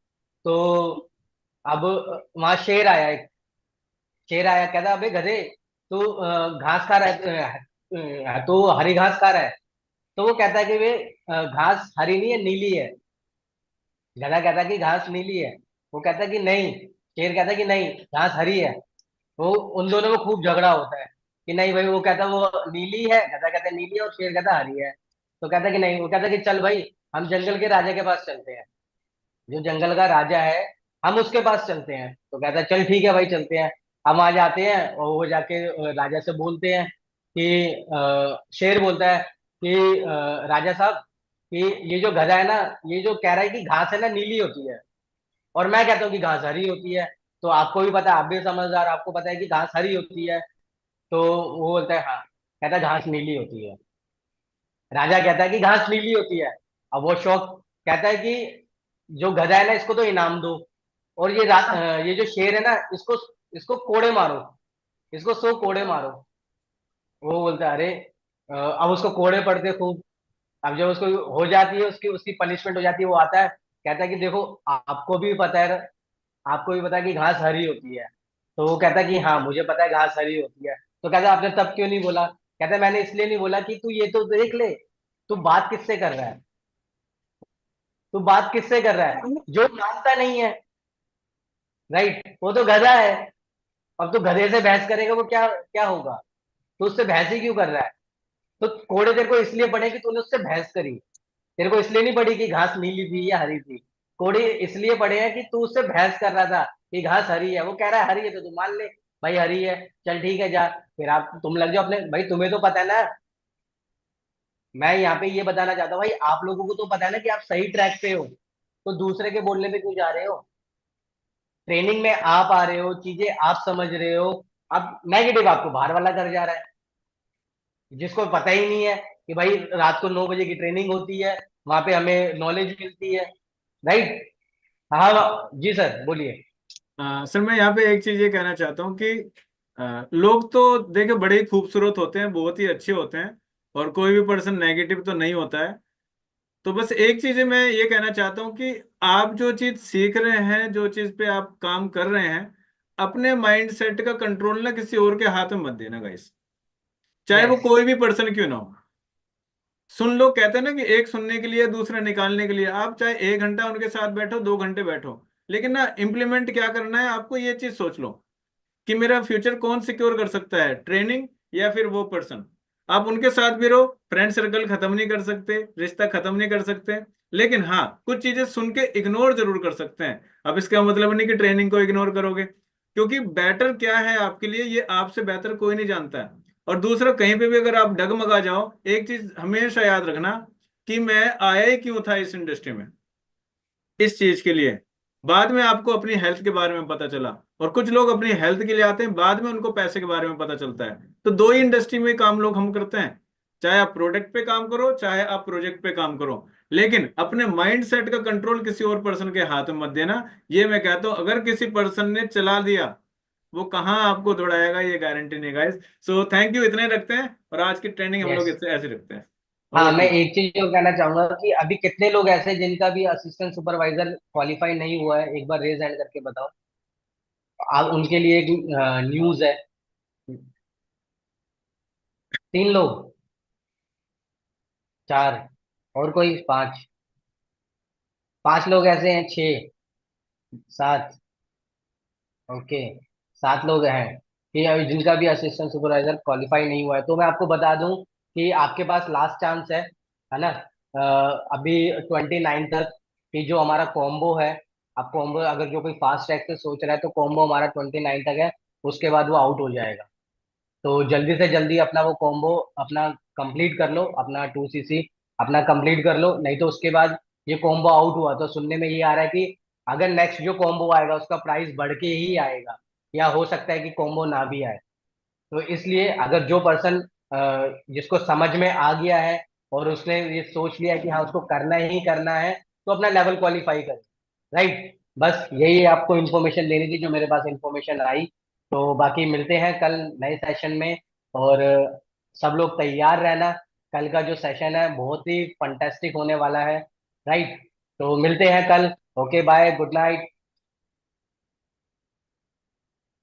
तो अब वहां शेर आया, एक शेर आया, कहता अबे गधे तू घास खा रहा है, तो हरी घास खा रहा है, तो वो कहता है कि वे घास हरी नहीं है, नीली है। गधा कहता है कि घास नीली है, वो कहता है कि नहीं, शेर कहता है कि नहीं, घास हरी है। वो उन दोनों में खूब झगड़ा होता है कि नहीं भाई, वो कहता है वो नीली है, गधा कहता है नीली है, और शेर कहता है हरी है। तो कहता है कि नहीं, वो कहता है कि चल भाई, हम जंगल के राजा के पास चलते हैं, जो जंगल का राजा है, हम उसके पास चलते हैं। तो कहता है चल ठीक है भाई, चलते हैं। हम वहां जाते हैं और वो जाके राजा से बोलते हैं कि शेर बोलता है कि राजा साहब, कि ये जो गधा है ना, ये जो कह रहा है कि घास है ना नीली होती है, और मैं कहता हूँ कि घास हरी होती है। तो आपको भी पता है, आप भी समझदार, आपको पता है कि घास हरी होती है। तो वो बोलता है हाँ, कहता है घास नीली होती है। राजा कहता है कि घास नीली होती है। अब वो शौक कहता है कि जो गधा है ना, इसको तो इनाम दो, और ये जो शेर है ना, इसको इसको कोड़े मारो, इसको 100 कोड़े मारो। वो बोलता है अरे, अब उसको कोड़े पड़ते खूब। अब जब उसको हो जाती है, उसकी उसकी पनिशमेंट हो जाती है, वो आता है, कहता है कि देखो, आपको भी पता है, आपको भी पता है कि घास हरी होती है। तो वो कहता है कि हाँ, मुझे पता है घास हरी होती है। तो कहता है आपने तब क्यों नहीं बोला? कहता है मैंने इसलिए नहीं बोला कि तू ये तो देख ले, तू बात किससे कर रहा है, तू बात किससे कर रहा है, जो मानता नहीं है, राइट, वो तो गधा है। अब तू गधे से बहस करेगा, वो क्या क्या होगा? तो उससे बहस ही क्यों कर रहा है? तो कोड़े तेरे को इसलिए पड़े कि तूने उससे बहस करी, तेरे को इसलिए नहीं पड़ी कि घास नीली थी या हरी थी। कोड़े इसलिए पड़े हैं कि तू उससे बहस कर रहा था कि घास हरी है, वो कह रहा है हरी है, तो तू मान ले भाई हरी है, चल ठीक है जा। फिर आप तुम लग जाओ अपने, भाई तुम्हें तो पता है ना, मैं यहाँ पे ये बताना चाहता हूँ भाई, आप लोगों को तो पता है ना कि आप सही ट्रैक पे हो, तो दूसरे के बोलने पे क्यों जा रहे हो? ट्रेनिंग में आप आ रहे हो, चीजें आप समझ रहे हो, अब नेगेटिव आपको बाहर वाला कर जा रहा है, जिसको पता ही नहीं है कि भाई रात को 9 बजे की ट्रेनिंग होती है, वहां पे हमें नॉलेज मिलती है, राइट। हाँ जी सर, बोलिए। सर मैं यहाँ पे एक चीज ये कहना चाहता हूँ कि लोग तो देखो बड़े ही खूबसूरत होते हैं, बहुत ही अच्छे होते हैं, और कोई भी पर्सन नेगेटिव तो नहीं होता है। तो बस एक चीज मैं ये कहना चाहता हूँ कि आप जो चीज सीख रहे हैं, जो चीज पे आप काम कर रहे हैं, अपने माइंड सेट का कंट्रोल ना किसी और के हाथ में मत देना गाइस, चाहे वो यस। कोई भी पर्सन क्यों ना हो। सुन लो, कहते हैं ना कि एक सुनने के लिए दूसरा निकालने के लिए, आप चाहे 1 घंटा उनके साथ बैठो, 2 घंटे बैठो, लेकिन ना इम्प्लीमेंट क्या करना है आपको, ये चीज सोच लो कि मेरा फ्यूचर कौन सिक्योर कर सकता है, ट्रेनिंग या फिर वो पर्सन। आप उनके साथ भी रहो, फ्रेंड सर्कल खत्म नहीं कर सकते, रिश्ता खत्म नहीं कर सकते, लेकिन हाँ कुछ चीजें सुन के इग्नोर जरूर कर सकते हैं। अब इसका मतलब नहीं कि ट्रेनिंग को इग्नोर करोगे, क्योंकि बेटर क्या है आपके लिए ये आपसे बेहतर कोई नहीं जानता है। और दूसरा, कहीं पे भी अगर आप डगमगा जाओ, एक चीज हमेशा याद रखना कि मैं आया ही क्यों था इस इंडस्ट्री में, इस चीज के लिए। बाद में आपको अपनी हेल्थ के बारे में पता चला, और कुछ लोग अपनी हेल्थ के लिए आते हैं, बाद में उनको पैसे के बारे में पता चलता है। तो दो ही इंडस्ट्री में काम लोग हम करते हैं, चाहे आप प्रोडक्ट पे काम करो, चाहे आप प्रोजेक्ट पे काम करो, लेकिन अपने माइंड सेट का कंट्रोल किसी और पर्सन के हाथ में मत देना। ये मैं कहता हूं, अगर किसी पर्सन ने चला दिया, वो कहाँ आपको दौड़ाएगा ये गारंटी नहीं गाइस। सो थैंक यू, इतने रखते हैं, और आज की ट्रेनिंग हम यस। लोग इससे ऐसे रखते हैं। हाँ, ओवर मैं टू। एक चीज और कहना चाहूंगा कि अभी कितने लोग ऐसे हैं जिनका भी असिस्टेंट सुपरवाइजर क्वालिफाई नहीं हुआ है, एक बार रेज हैंड करके बताओ। आप उनके लिए एक न्यूज है। 3 लोग, 4, और कोई 5, 5 लोग ऐसे हैं, 6, 7, ओके, 7 लोग हैं कि अभी जिनका भी असिस्टेंट सुपरवाइजर क्वालिफाई नहीं हुआ है। तो मैं आपको बता दूं कि आपके पास लास्ट चांस है ना, अभी 29 तक, कि जो हमारा कॉम्बो है, आप कॉम्बो अगर जो कोई फास्ट ट्रैक से सोच रहा है, तो कॉम्बो हमारा 29 तक है, उसके बाद वो आउट हो जाएगा। तो जल्दी से जल्दी अपना वो कॉम्बो अपना कंप्लीट कर लो, अपना 2cc अपना कंप्लीट कर लो, नहीं तो उसके बाद ये कॉम्बो आउट हुआ तो सुनने में ये आ रहा है कि अगर नेक्स्ट जो कॉम्बो आएगा उसका प्राइस बढ़ के ही आएगा, या हो सकता है कि कॉम्बो ना भी आए। तो इसलिए अगर जो पर्सन जिसको समझ में आ गया है और उसने ये सोच लिया है कि हाँ उसको करना ही करना है, तो अपना लेवल क्वालिफाई करे, राइट। बस यही आपको इन्फॉर्मेशन देनी थी जो मेरे पास इन्फॉर्मेशन आई। तो बाकी मिलते हैं कल नए सेशन में, और सब लोग तैयार रहना, कल का जो सेशन है बहुत ही फंटेस्टिक होने वाला है, राइट। तो मिलते हैं कल, ओके बाय, गुड नाइट।